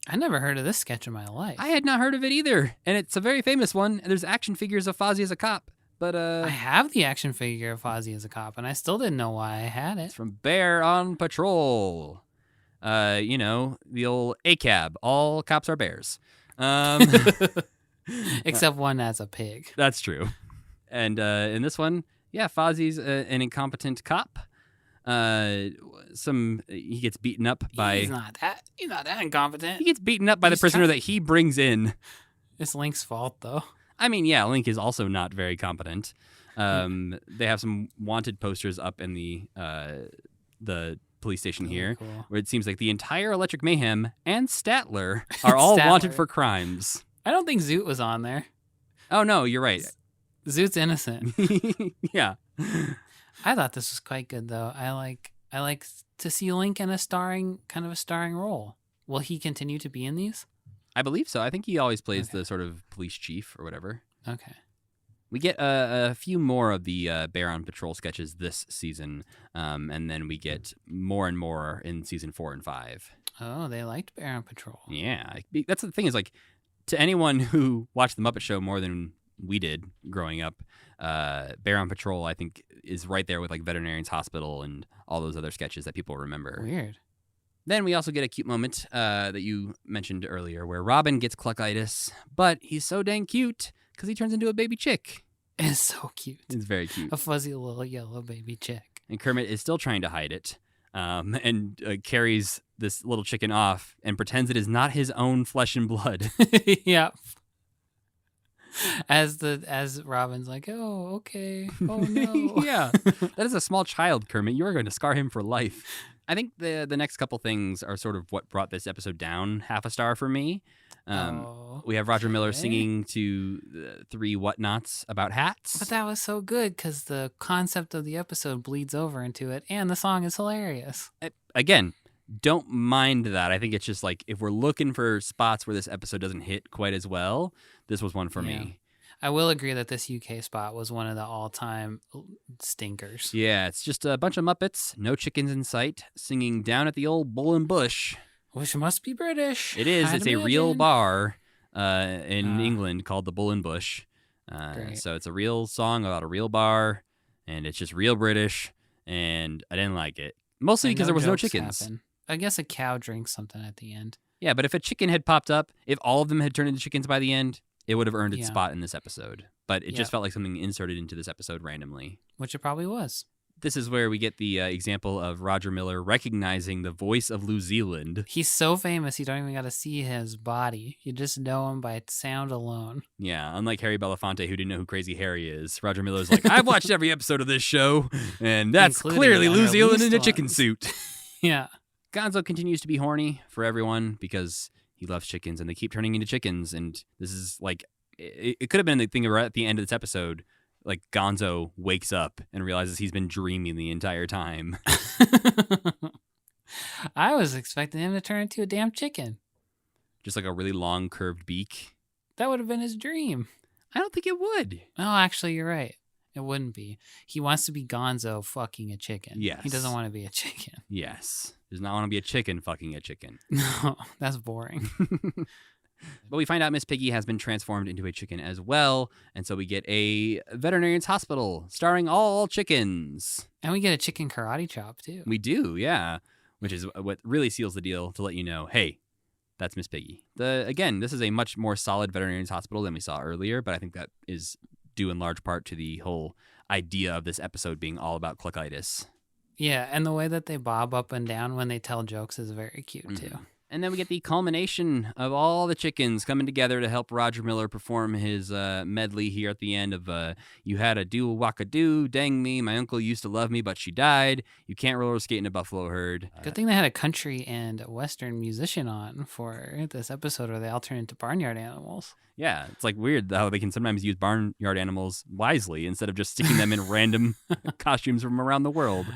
Speaker 3: I never heard of this sketch in my life.
Speaker 2: I had not heard of it either, and it's a very famous one. There's action figures of Fozzie as a cop, but
Speaker 3: I have the action figure of Fozzie as a cop, and I still didn't know why I had it.
Speaker 2: It's from Bear on Patrol. The old ACAB. All cops are bears.
Speaker 3: Except one that's a pig.
Speaker 2: That's true. And in this one, Fozzie's an incompetent cop. He gets beaten up by.
Speaker 3: He's not that incompetent.
Speaker 2: He gets beaten up by the prisoner that he brings in.
Speaker 3: It's Link's fault, though.
Speaker 2: I mean, yeah, Link is also not very competent. They have some wanted posters up in the police station here,
Speaker 3: cool.
Speaker 2: where it seems like the entire Electric Mayhem and Statler are all wanted for crimes.
Speaker 3: I don't think Zoot was on there.
Speaker 2: Oh no, you're right.
Speaker 3: Zoot's innocent.
Speaker 2: Yeah.
Speaker 3: I thought this was quite good, though. I like to see Link in a starring role. Will he continue to be in these?
Speaker 2: I believe so. I think he always plays the sort of police chief or whatever.
Speaker 3: Okay.
Speaker 2: We get a few more of the Bear on Patrol sketches this season, and then we get more and more in season 4 and 5.
Speaker 3: Oh, they liked Bear on Patrol.
Speaker 2: Yeah. That's the thing is, like, to anyone who watched the Muppet Show more than we did growing up, Bear on Patrol, I think, is right there with, like, Veterinarian's Hospital and all those other sketches that people remember.
Speaker 3: Weird.
Speaker 2: Then we also get a cute moment that you mentioned earlier where Robin gets cluckitis, but he's so dang cute because he turns into a baby chick.
Speaker 3: It's so cute.
Speaker 2: It's very cute.
Speaker 3: A fuzzy little yellow baby chick.
Speaker 2: And Kermit is still trying to hide it and carries this little chicken off and pretends it is not his own flesh and blood.
Speaker 3: Yeah. As Robin's like, oh, okay. Oh, no.
Speaker 2: Yeah. That is a small child, Kermit. You are going to scar him for life. I think the next couple things are sort of what brought this episode down half a star for me. We have Roger Miller singing to three whatnots about hats.
Speaker 3: But that was so good because the concept of the episode bleeds over into it, and the song is hilarious.
Speaker 2: Again, don't mind that. I think it's just like if we're looking for spots where this episode doesn't hit quite as well, this was one for me.
Speaker 3: I will agree that this UK spot was one of the all-time stinkers.
Speaker 2: Yeah, it's just a bunch of Muppets, no chickens in sight, singing down at the old Bull and Bush.
Speaker 3: Which must be British.
Speaker 2: It is. It's a real bar in England called the Bull and Bush. So it's a real song about a real bar, and it's just real British, and I didn't like it. Mostly because there was no chickens.
Speaker 3: Happen. I guess a cow drinks something at the end.
Speaker 2: Yeah, but if a chicken had popped up, if all of them had turned into chickens by the end, it would have earned its spot in this episode. But it just felt like something inserted into this episode randomly.
Speaker 3: Which it probably was.
Speaker 2: This is where we get the example of Roger Miller recognizing the voice of New Zealand.
Speaker 3: He's so famous, you don't even got to see his body. You just know him by sound alone.
Speaker 2: Yeah, unlike Harry Belafonte, who didn't know who Crazy Harry is. Roger Miller's like, I've watched every episode of this show, and that's clearly New Zealand in a chicken suit.
Speaker 3: Yeah.
Speaker 2: Gonzo continues to be horny for everyone because he loves chickens, and they keep turning into chickens. And this is like, it could have been the thing right at the end of this episode. Like Gonzo wakes up and realizes he's been dreaming the entire time.
Speaker 3: I was expecting him to turn into a damn chicken.
Speaker 2: Just like a really long curved beak.
Speaker 3: That would have been his dream.
Speaker 2: I don't think it would.
Speaker 3: Oh, actually, you're right. It wouldn't be. He wants to be Gonzo fucking a chicken.
Speaker 2: Yes.
Speaker 3: He doesn't want to be a chicken.
Speaker 2: Yes. Does not want to be a chicken fucking a chicken.
Speaker 3: No, that's boring.
Speaker 2: But we find out Miss Piggy has been transformed into a chicken as well, and so we get a veterinarian's hospital starring all chickens.
Speaker 3: And we get a chicken karate chop, too.
Speaker 2: We do, yeah, which is what really seals the deal to let you know, hey, that's Miss Piggy. Again, this is a much more solid veterinarian's hospital than we saw earlier, but I think that is due in large part to the whole idea of this episode being all about cluckitis.
Speaker 3: Yeah, and the way that they bob up and down when they tell jokes is very cute, too.
Speaker 2: And then we get the culmination of all the chickens coming together to help Roger Miller perform his medley here at the end of You had a do-waka-do, dang me, my uncle used to love me, but she died. You can't roller skate in a buffalo herd.
Speaker 3: Good thing they had a country and a Western musician on for this episode, or they all turn into barnyard animals.
Speaker 2: Yeah, it's like weird how they can sometimes use barnyard animals wisely instead of just sticking them in random costumes from around the world.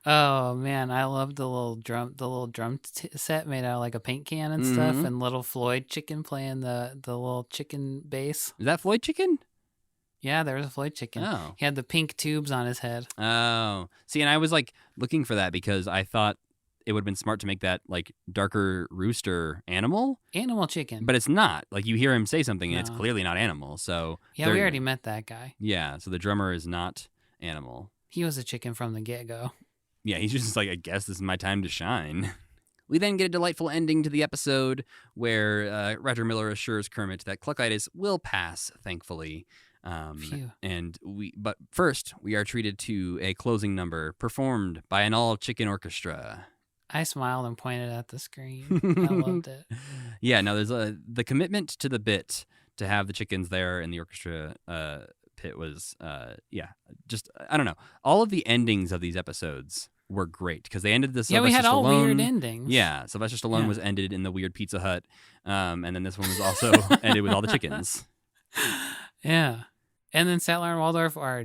Speaker 3: Oh man, I love the little drum set made out of like a paint can and stuff, and little Floyd chicken playing the little chicken bass.
Speaker 2: Is that Floyd chicken?
Speaker 3: Yeah, there was a Floyd chicken.
Speaker 2: Oh.
Speaker 3: He had the pink tubes on his head.
Speaker 2: Oh. See, and I was like looking for that because I thought it would have been smart to make that like darker rooster animal.
Speaker 3: Animal chicken.
Speaker 2: But it's not. Like you hear him say something and it's clearly not animal. So
Speaker 3: yeah, we already met that guy.
Speaker 2: Yeah, so the drummer is not animal.
Speaker 3: He was a chicken from the get-go.
Speaker 2: Yeah, he's just like, I guess this is my time to shine. We then get a delightful ending to the episode where Roger Miller assures Kermit that cluckitis will pass, thankfully.
Speaker 3: Phew.
Speaker 2: But first, we are treated to a closing number performed by an all-chicken orchestra.
Speaker 3: I smiled and pointed at the screen. I loved it.
Speaker 2: Yeah, no, there's the commitment to the bit to have the chickens there in the orchestra pit was, just, I don't know. All of the endings of these episodes were great because they ended this.
Speaker 3: Yeah, we had all
Speaker 2: Stallone,
Speaker 3: weird endings.
Speaker 2: Yeah, Sylvester Stallone was ended in the weird Pizza Hut, and then this one was also ended with all the chickens.
Speaker 3: Yeah. And then Statler and Waldorf are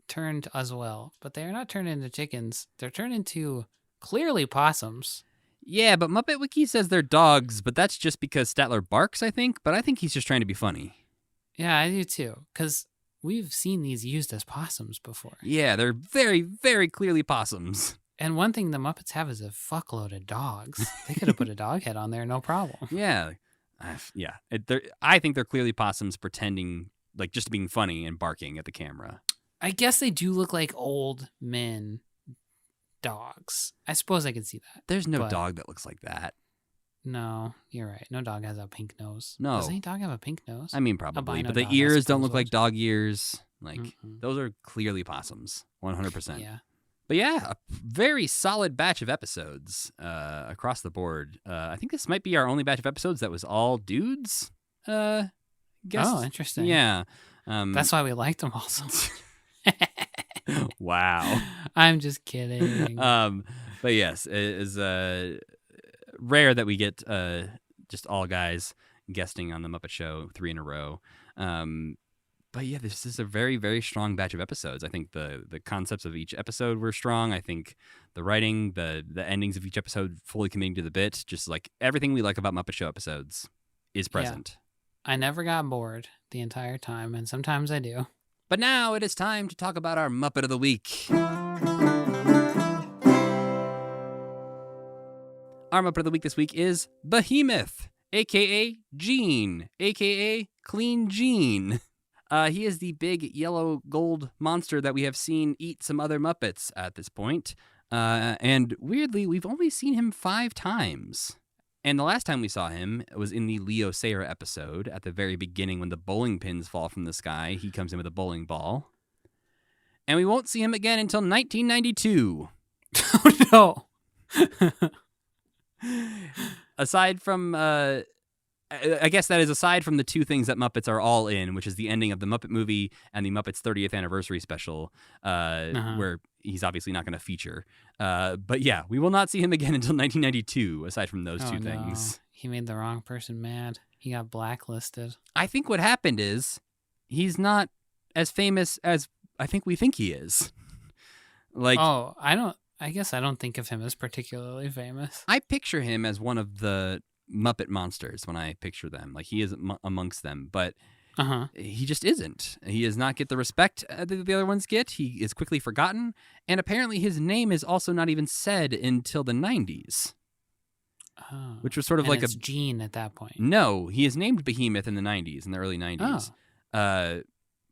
Speaker 3: turned as well, but they are not turned into chickens. They're turned into clearly possums.
Speaker 2: Yeah, but Muppet Wiki says they're dogs, but that's just because Statler barks, I think. But I think he's just trying to be funny.
Speaker 3: Yeah, I do too, because we've seen these used as possums before.
Speaker 2: Yeah, they're very, very clearly possums.
Speaker 3: And one thing the Muppets have is a fuckload of dogs. They could have put a dog head on there, no problem.
Speaker 2: Yeah. I think they're clearly possums pretending, like, just being funny and barking at the camera.
Speaker 3: I guess they do look like old men dogs. I suppose I could see that.
Speaker 2: There's no dog that looks like that.
Speaker 3: No, you're right. No dog has a pink nose.
Speaker 2: No.
Speaker 3: Does any dog have a pink nose?
Speaker 2: I mean, probably.
Speaker 3: Albino
Speaker 2: But the
Speaker 3: dog, I
Speaker 2: ears don't
Speaker 3: suppose
Speaker 2: look like
Speaker 3: would.
Speaker 2: dog ears. Like,
Speaker 3: Mm-mm.
Speaker 2: those are clearly possums. 100%.
Speaker 3: Yeah.
Speaker 2: But yeah, a very solid batch of episodes across the board. I think this might be our only batch of episodes that was all dudes. Guess.
Speaker 3: Oh, interesting.
Speaker 2: Yeah.
Speaker 3: That's why we liked them also.
Speaker 2: Wow.
Speaker 3: I'm just kidding.
Speaker 2: But yes, it is rare that we get just all guys guesting on the Muppet Show 3 in a row. But yeah, this is a very, very strong batch of episodes. I think the concepts of each episode were strong. I think the writing, the endings of each episode fully committing to the bit, just like everything we like about Muppet Show episodes is present.
Speaker 3: I never got bored the entire time, and sometimes I do.
Speaker 2: But now it is time to talk about our Muppet of the Week. Our Muppet of the Week this week is Behemoth, a.k.a. Gene, a.k.a. Clean Gene. He is the big yellow gold monster that we have seen eat some other Muppets at this point. And weirdly, we've only seen him 5 times. And the last time we saw him was in the Leo Sayer episode at the very beginning when the bowling pins fall from the sky. He comes in with a bowling ball. And we won't see him again until 1992.
Speaker 3: Oh, no.
Speaker 2: Aside from... I guess that is aside from the 2 things that Muppets are all in, which is the ending of the Muppet movie and the Muppets 30th anniversary special, where he's obviously not going to feature. But yeah, we will not see him again until 1992, aside from those 2 things.
Speaker 3: No. He made the wrong person mad. He got blacklisted.
Speaker 2: I think what happened is he's not as famous as I think we think he is. Like,
Speaker 3: I guess I don't think of him as particularly famous.
Speaker 2: I picture him as one of the Muppet monsters when I picture them. Like, he is amongst them, but he just isn't. He does not get the respect that the other ones get. He is quickly forgotten, and apparently his name is also not even said until the 90s.
Speaker 3: Oh.
Speaker 2: Which was sort of like
Speaker 3: it's Gene at that point.
Speaker 2: No, he is named Behemoth in the 90s, in the early 90s.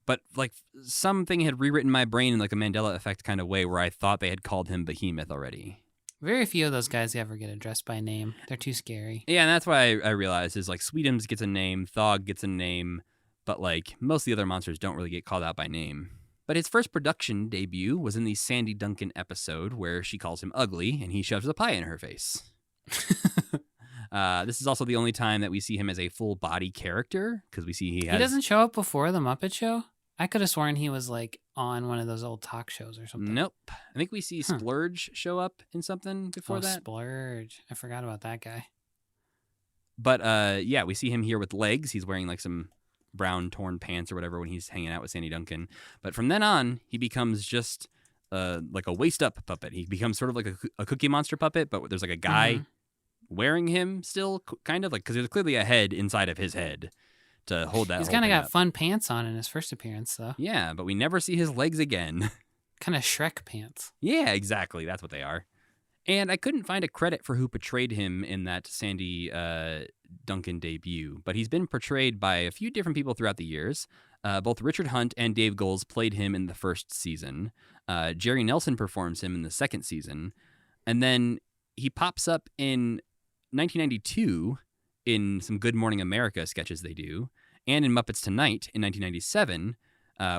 Speaker 2: But like something had rewritten my brain in like a Mandela effect kind of way where I thought they had called him Behemoth already.
Speaker 3: Very few of those guys ever get addressed by name. They're too scary.
Speaker 2: Yeah, and that's why I realized is like Sweetums gets a name, Thog gets a name, but like most of the other monsters don't really get called out by name. But his first production debut was in the Sandy Duncan episode where she calls him ugly and he shoves a pie in her face. This is also the only time that we see him as a full body character because we see he
Speaker 3: doesn't show up before the Muppet Show? I could have sworn he was like on one of those old talk shows or something.
Speaker 2: Nope. I think we see Splurge show up in something before that.
Speaker 3: Splurge. I forgot about that guy.
Speaker 2: But yeah, we see him here with legs. He's wearing like some brown torn pants or whatever when he's hanging out with Sandy Duncan. But from then on, he becomes just like a waist up puppet. He becomes sort of like a Cookie Monster puppet, but there's like a guy wearing him still, kind of like, because there's clearly a head inside of his head to hold that.
Speaker 3: He's
Speaker 2: kind of
Speaker 3: got fun pants on in his first appearance, though.
Speaker 2: Yeah, but we never see his legs again.
Speaker 3: Kind of Shrek pants.
Speaker 2: Yeah, exactly. That's what they are. And I couldn't find a credit for who portrayed him in that Sandy Duncan debut, but he's been portrayed by a few different people throughout the years. Both Richard Hunt and Dave Goelz played him in the first season. Jerry Nelson performs him in the second season. And then he pops up in 1992 in some Good Morning America sketches they do. and in Muppets Tonight in 1997,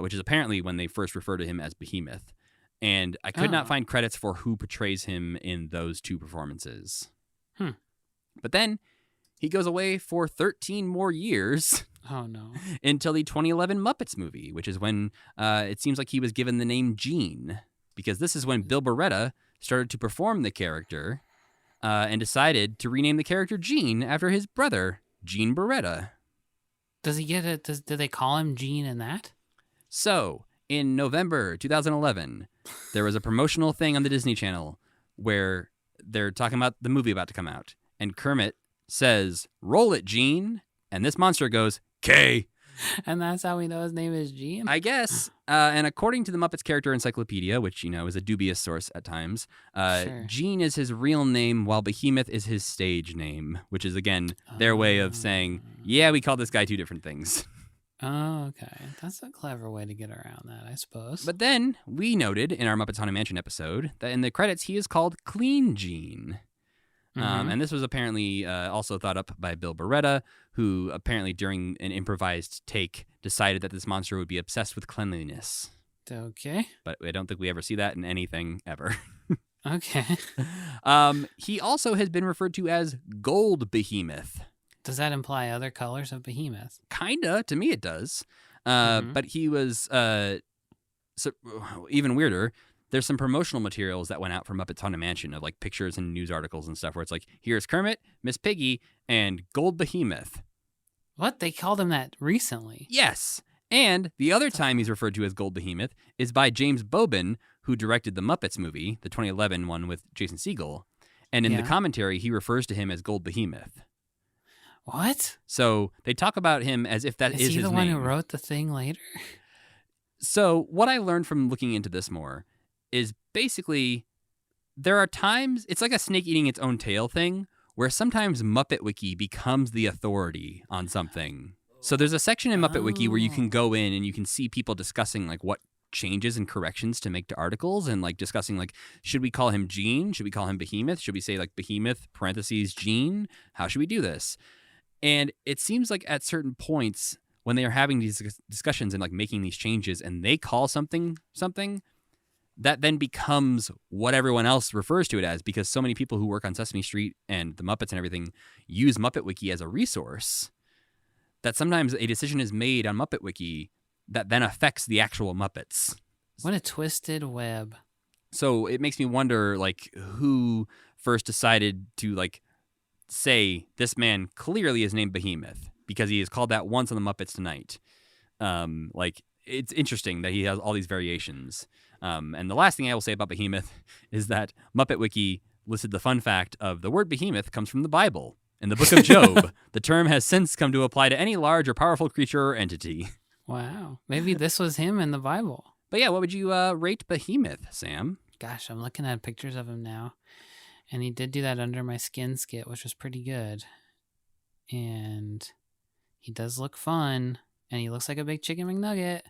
Speaker 2: which is apparently when they first refer to him as Behemoth. And I could not find credits for who portrays him in those two performances. But then he goes away for 13 more years.
Speaker 3: Oh, no.
Speaker 2: Until the 2011 Muppets movie, which is when it seems like he was given the name Gene. Because this is when Bill Beretta started to perform the character and decided to rename the character Gene after his brother, Gene Beretta.
Speaker 3: Does he get it? Do they call him Gene in that?
Speaker 2: So, in November 2011, there was a promotional thing on the Disney Channel where they're talking about the movie about to come out. And Kermit says, "Roll it, Gene." And this monster goes, "K."
Speaker 3: And that's how we know his name is Gene?
Speaker 2: I guess. And according to the Muppets Character Encyclopedia, which, is a dubious source at times,
Speaker 3: Sure.
Speaker 2: Gene is his real name while Behemoth is his stage name, which is, again, their way of saying, yeah, we call this guy two different things.
Speaker 3: Oh, okay. That's a clever way to get around that, I suppose.
Speaker 2: But then we noted in our Muppets Haunted Mansion episode that in the credits he is called Clean Gene. And this was apparently also thought up by Bill Beretta, who apparently during an improvised take decided that this monster would be obsessed with cleanliness.
Speaker 3: Okay.
Speaker 2: But I don't think we ever see that in anything ever.
Speaker 3: Okay.
Speaker 2: He also has been referred to as Gold Behemoth.
Speaker 3: Does that imply other colors of Behemoth?
Speaker 2: Kinda, to me it does. But he was even weirder. There's some promotional materials that went out from Muppets Haunted Mansion of like pictures and news articles and stuff where it's like, here's Kermit, Miss Piggy, and Gold Behemoth.
Speaker 3: What? They called him that recently?
Speaker 2: Yes. And the other time he's referred to as Gold Behemoth is by James Bobin, who directed the Muppets movie, the 2011 one with Jason Segel. And in the commentary, he refers to him as Gold Behemoth.
Speaker 3: What?
Speaker 2: So they talk about him as if that is his name.
Speaker 3: Is he the one who wrote the thing later?
Speaker 2: So what I learned from looking into this more is basically there are times, it's like a snake eating its own tail thing, where sometimes Muppet Wiki becomes the authority on something. So there's a section in Muppet Wiki where you can go in and you can see people discussing like what changes and corrections to make to articles and like discussing like, should we call him Gene? Should we call him Behemoth? Should we say like Behemoth parentheses Gene? How should we do this? And it seems like at certain points when they are having these discussions and like making these changes and they call something, that then becomes what everyone else refers to it as, because so many people who work on Sesame Street and the Muppets and everything use Muppet Wiki as a resource that sometimes a decision is made on Muppet Wiki that then affects the actual Muppets.
Speaker 3: What a twisted web.
Speaker 2: So it makes me wonder, like, who first decided to, like, say this man clearly is named Behemoth because he is called that once on the Muppets Tonight. Like, it's interesting that he has all these variations. And the last thing I will say about Behemoth is that Muppet Wiki listed the fun fact of the word behemoth comes from the Bible. In the book of Job, the term has since come to apply to any large or powerful creature or entity.
Speaker 3: Wow. Maybe this was him in the Bible.
Speaker 2: But yeah, what would you rate Behemoth, Sam?
Speaker 3: Gosh, I'm looking at pictures of him now. And he did do that Under My Skin skit, which was pretty good. And he does look fun. And he looks like a big chicken McNugget.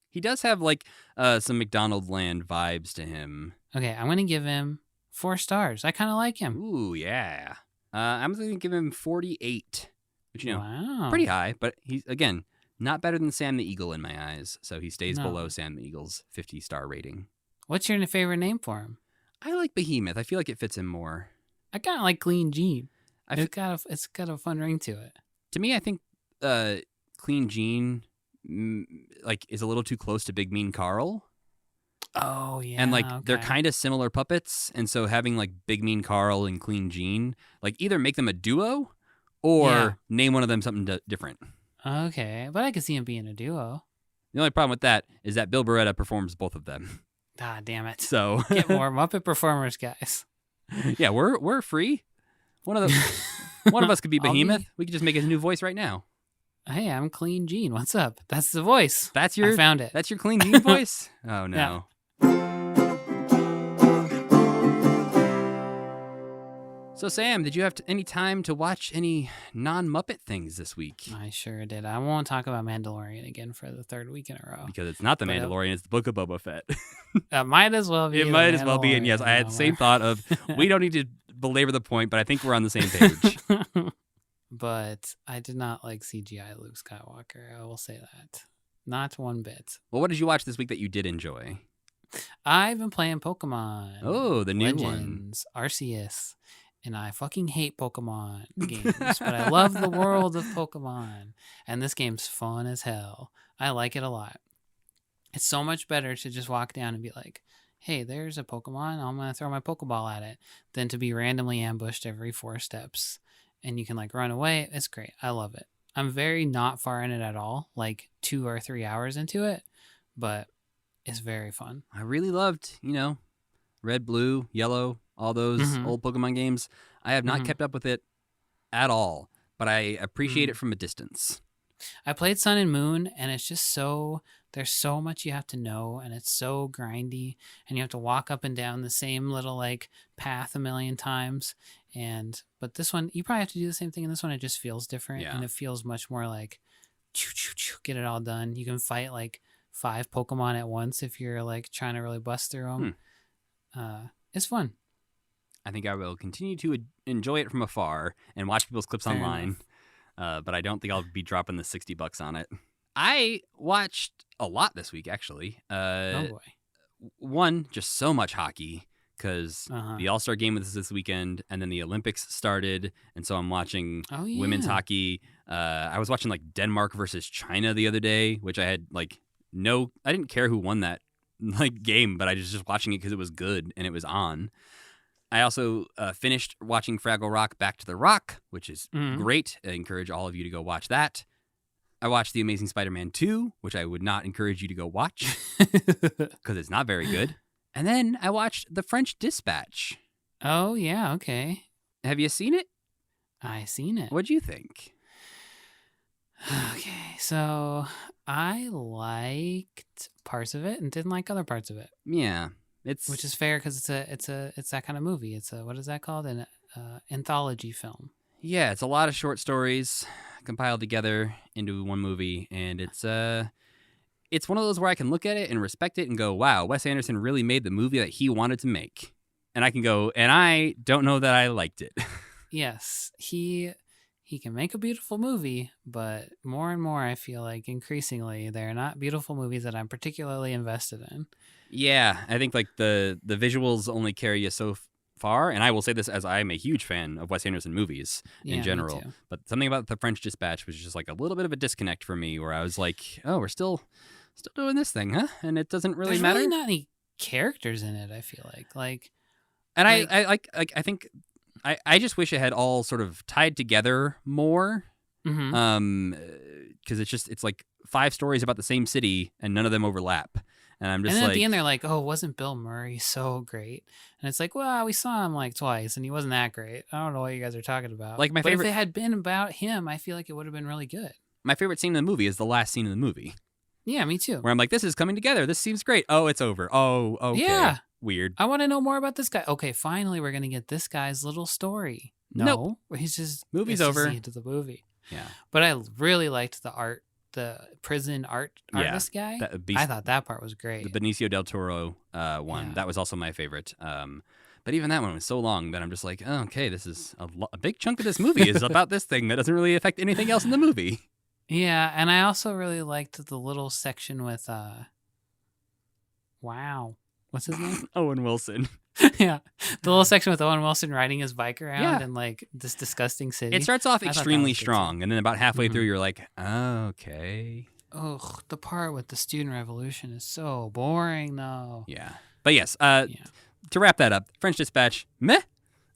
Speaker 2: He does have, like, some McDonald's Land vibes to him.
Speaker 3: Okay, I'm going to give him 4 stars. I kind of like him.
Speaker 2: Ooh, yeah. I'm going to give him 48, which,
Speaker 3: wow.
Speaker 2: Pretty high. But he's, again, not better than Sam the Eagle in my eyes. So he stays below Sam the Eagle's 50-star rating.
Speaker 3: What's your favorite name for him?
Speaker 2: I like Behemoth. I feel like it fits him more.
Speaker 3: I kind of like Clean Gene. It's got a fun ring to it.
Speaker 2: To me, I think Clean Gene is a little too close to Big Mean Carl.
Speaker 3: Oh, yeah.
Speaker 2: And they're kind of similar puppets, and so having like Big Mean Carl and Clean Gene, like either make them a duo or name one of them something different.
Speaker 3: Okay, but I could see him being a duo.
Speaker 2: The only problem with that is that Bill Beretta performs both of them.
Speaker 3: Ah, damn it.
Speaker 2: So
Speaker 3: get more Muppet performers, guys.
Speaker 2: Yeah, we're free. One of us could be Behemoth. We could just make his new voice right now.
Speaker 3: Hey, I'm Clean Gene. What's up? That's the voice.
Speaker 2: I
Speaker 3: found it.
Speaker 2: That's your Clean Gene voice? Oh, no.
Speaker 3: Yeah.
Speaker 2: So, Sam, did you have any time to watch any non-Muppet things this week?
Speaker 3: I sure did. I won't talk about Mandalorian again for the 3rd week in a row.
Speaker 2: Because it's not the Mandalorian, it's the Book of Boba Fett.
Speaker 3: It might as well be.
Speaker 2: It might as well be. And yes, I had the same thought of, we don't need to belabor the point, but I think we're on the same page.
Speaker 3: but I did not like CGI Luke Skywalker. I will say that. Not one bit.
Speaker 2: Well, what did you watch this week that you did enjoy?
Speaker 3: I've been playing Pokemon.
Speaker 2: Oh, the new
Speaker 3: Legends, Arceus. And I fucking hate Pokemon games, but I love the world of Pokemon. And this game's fun as hell. I like it a lot. It's so much better to just walk down and be like, hey, there's a Pokemon. I'm going to throw my Pokeball at it, than to be randomly ambushed every 4 steps. And you can like run away. It's great. I love it. I'm very not far in it at all, like 2 or 3 hours into it, but it's very fun.
Speaker 2: I really loved, Red, Blue, Yellow, all those old Pokemon games. I have not kept up with it at all, but I appreciate it from a distance.
Speaker 3: I played Sun and Moon, and it's just there's so much you have to know, and it's so grindy, and you have to walk up and down the same little like path a million times. But this one, you probably have to do the same thing. In this one, it just feels different, and it feels much more like get it all done. You can fight like 5 Pokemon at once if you're like trying to really bust through them. It's fun.
Speaker 2: I think I will continue to enjoy it from afar and watch people's clips online, but I don't think I'll be dropping the $60 on it. I watched a lot this week, actually.
Speaker 3: Oh boy!
Speaker 2: One, just so much hockey. Because the All-Star game was this weekend, and then the Olympics started, and so I'm watching women's hockey. I was watching like Denmark versus China the other day, which I had I didn't care who won that game, but I was just watching it because it was good and it was on. I also finished watching Fraggle Rock Back to the Rock, which is great. I encourage all of you to go watch that. I watched The Amazing Spider-Man 2, which I would not encourage you to go watch because it's not very good. And then I watched The French Dispatch.
Speaker 3: Oh, yeah, okay.
Speaker 2: Have you seen it?
Speaker 3: I seen it.
Speaker 2: What'd you think?
Speaker 3: Okay, so I liked parts of it and didn't like other parts of it.
Speaker 2: Yeah,
Speaker 3: which is fair because it's that kind of movie. It's what is that called? An anthology film.
Speaker 2: Yeah, it's a lot of short stories compiled together into one movie, and it's one of those where I can look at it and respect it and go, wow, Wes Anderson really made the movie that he wanted to make. And I can go, and I don't know that I liked it.
Speaker 3: Yes, he can make a beautiful movie, but more and more I feel like increasingly they're not beautiful movies that I'm particularly invested in.
Speaker 2: Yeah, I think like the visuals only carry you so far, and I will say this as I'm a huge fan of Wes Anderson movies in general.
Speaker 3: Me too.
Speaker 2: But something about The French Dispatch was just like a little bit of a disconnect for me, where I was like, oh, we're still doing this thing, huh? And it doesn't really matter.
Speaker 3: There's really not any characters in it, I feel like.
Speaker 2: I think I just wish it had all sort of tied together more. Because it's like 5 stories about the same city and none of them overlap. And I'm just
Speaker 3: at the end they're like, oh, wasn't Bill Murray so great? And it's like, well, we saw him like twice and he wasn't that great. I don't know what you guys are talking about.
Speaker 2: Like
Speaker 3: but if it had been about him, I feel like it would have been really good.
Speaker 2: My favorite scene in the movie is the last scene in the movie.
Speaker 3: Yeah, me too.
Speaker 2: Where I'm like, this is coming together. This seems great. Oh, it's over. Oh, okay.
Speaker 3: Yeah.
Speaker 2: Weird.
Speaker 3: I want to know more about this guy. Okay, finally we're going to get this guy's little story. No.
Speaker 2: Nope.
Speaker 3: He's just...
Speaker 2: Movie's over.
Speaker 3: Into the movie.
Speaker 2: Yeah.
Speaker 3: But I really liked the art, the prison artist guy. I thought that part was great.
Speaker 2: The Benicio del Toro one. Yeah. That was also my favorite. But even that one was so long that I'm just like, oh, okay, this is a big chunk of this movie is about this thing that doesn't really affect anything else in the movie.
Speaker 3: Yeah, and I also really liked the little section with, wow, what's his name?
Speaker 2: Owen Wilson.
Speaker 3: Yeah, the little section with Owen Wilson riding his bike around in like this disgusting city.
Speaker 2: It starts off extremely strong, and then about halfway through, you're like, oh, okay.
Speaker 3: Ugh, the part with the student revolution is so boring, though.
Speaker 2: Yeah, but yes, to wrap that up, French Dispatch, meh.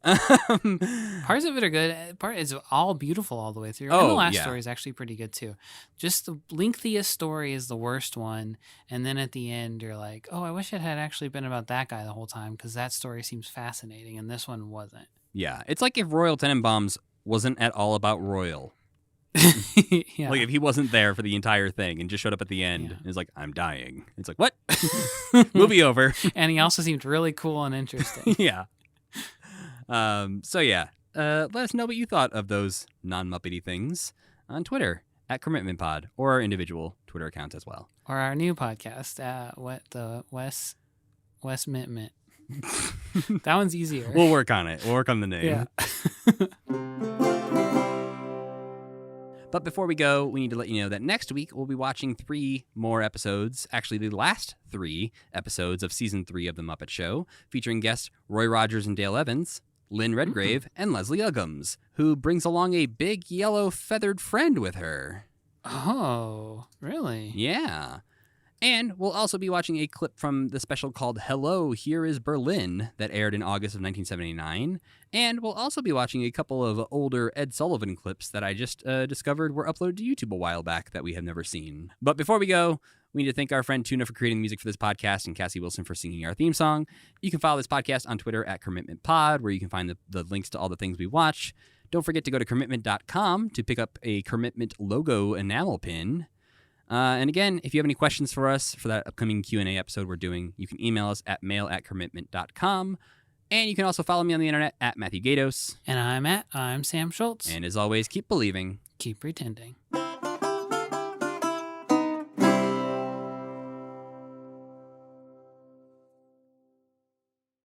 Speaker 3: Parts of it are good. Part is all beautiful all the way through. And the last story is actually pretty good too. Just the lengthiest story is the worst one, and then at the end you're like, oh, I wish it had actually been about that guy the whole time because that story seems fascinating, and this one wasn't.
Speaker 2: Yeah, it's like if Royal Tenenbaums wasn't at all about Royal.
Speaker 3: Yeah.
Speaker 2: Like if he wasn't there for the entire thing and just showed up at the end and is like, I'm dying. It's like, what? Movie over.
Speaker 3: And he also seemed really cool and interesting.
Speaker 2: Yeah. So yeah, let us know what you thought of those non-Muppety things on Twitter at CommitmentPod or our individual Twitter accounts as well.
Speaker 3: Or our new podcast, Wes Mint. That one's easier.
Speaker 2: We'll work on it. We'll work on the name.
Speaker 3: Yeah.
Speaker 2: But before we go, we need to let you know that next week we'll be watching 3 more episodes, actually the last 3 episodes of Season 3 of The Muppet Show, featuring guests Roy Rogers and Dale Evans, Lynn Redgrave, and Leslie Uggams, who brings along a big yellow feathered friend with her.
Speaker 3: Oh, really?
Speaker 2: Yeah. And we'll also be watching a clip from the special called Hello, Here is Berlin that aired in August of 1979. And we'll also be watching a couple of older Ed Sullivan clips that I just discovered were uploaded to YouTube a while back that we have never seen. But before we go, we need to thank our friend Tuna for creating the music for this podcast and Cassie Wilson for singing our theme song. You can follow this podcast on Twitter at CommitmentPod, where you can find the links to all the things we watch. Don't forget to go to commitment.com to pick up a Commitment logo enamel pin. And again, if you have any questions for us for that upcoming Q&A episode we're doing, you can email us at mail@commitment.com. And you can also follow me on the internet at Matthew Gatos.
Speaker 3: And I'm Sam Schultz.
Speaker 2: And as always, keep believing.
Speaker 3: Keep pretending.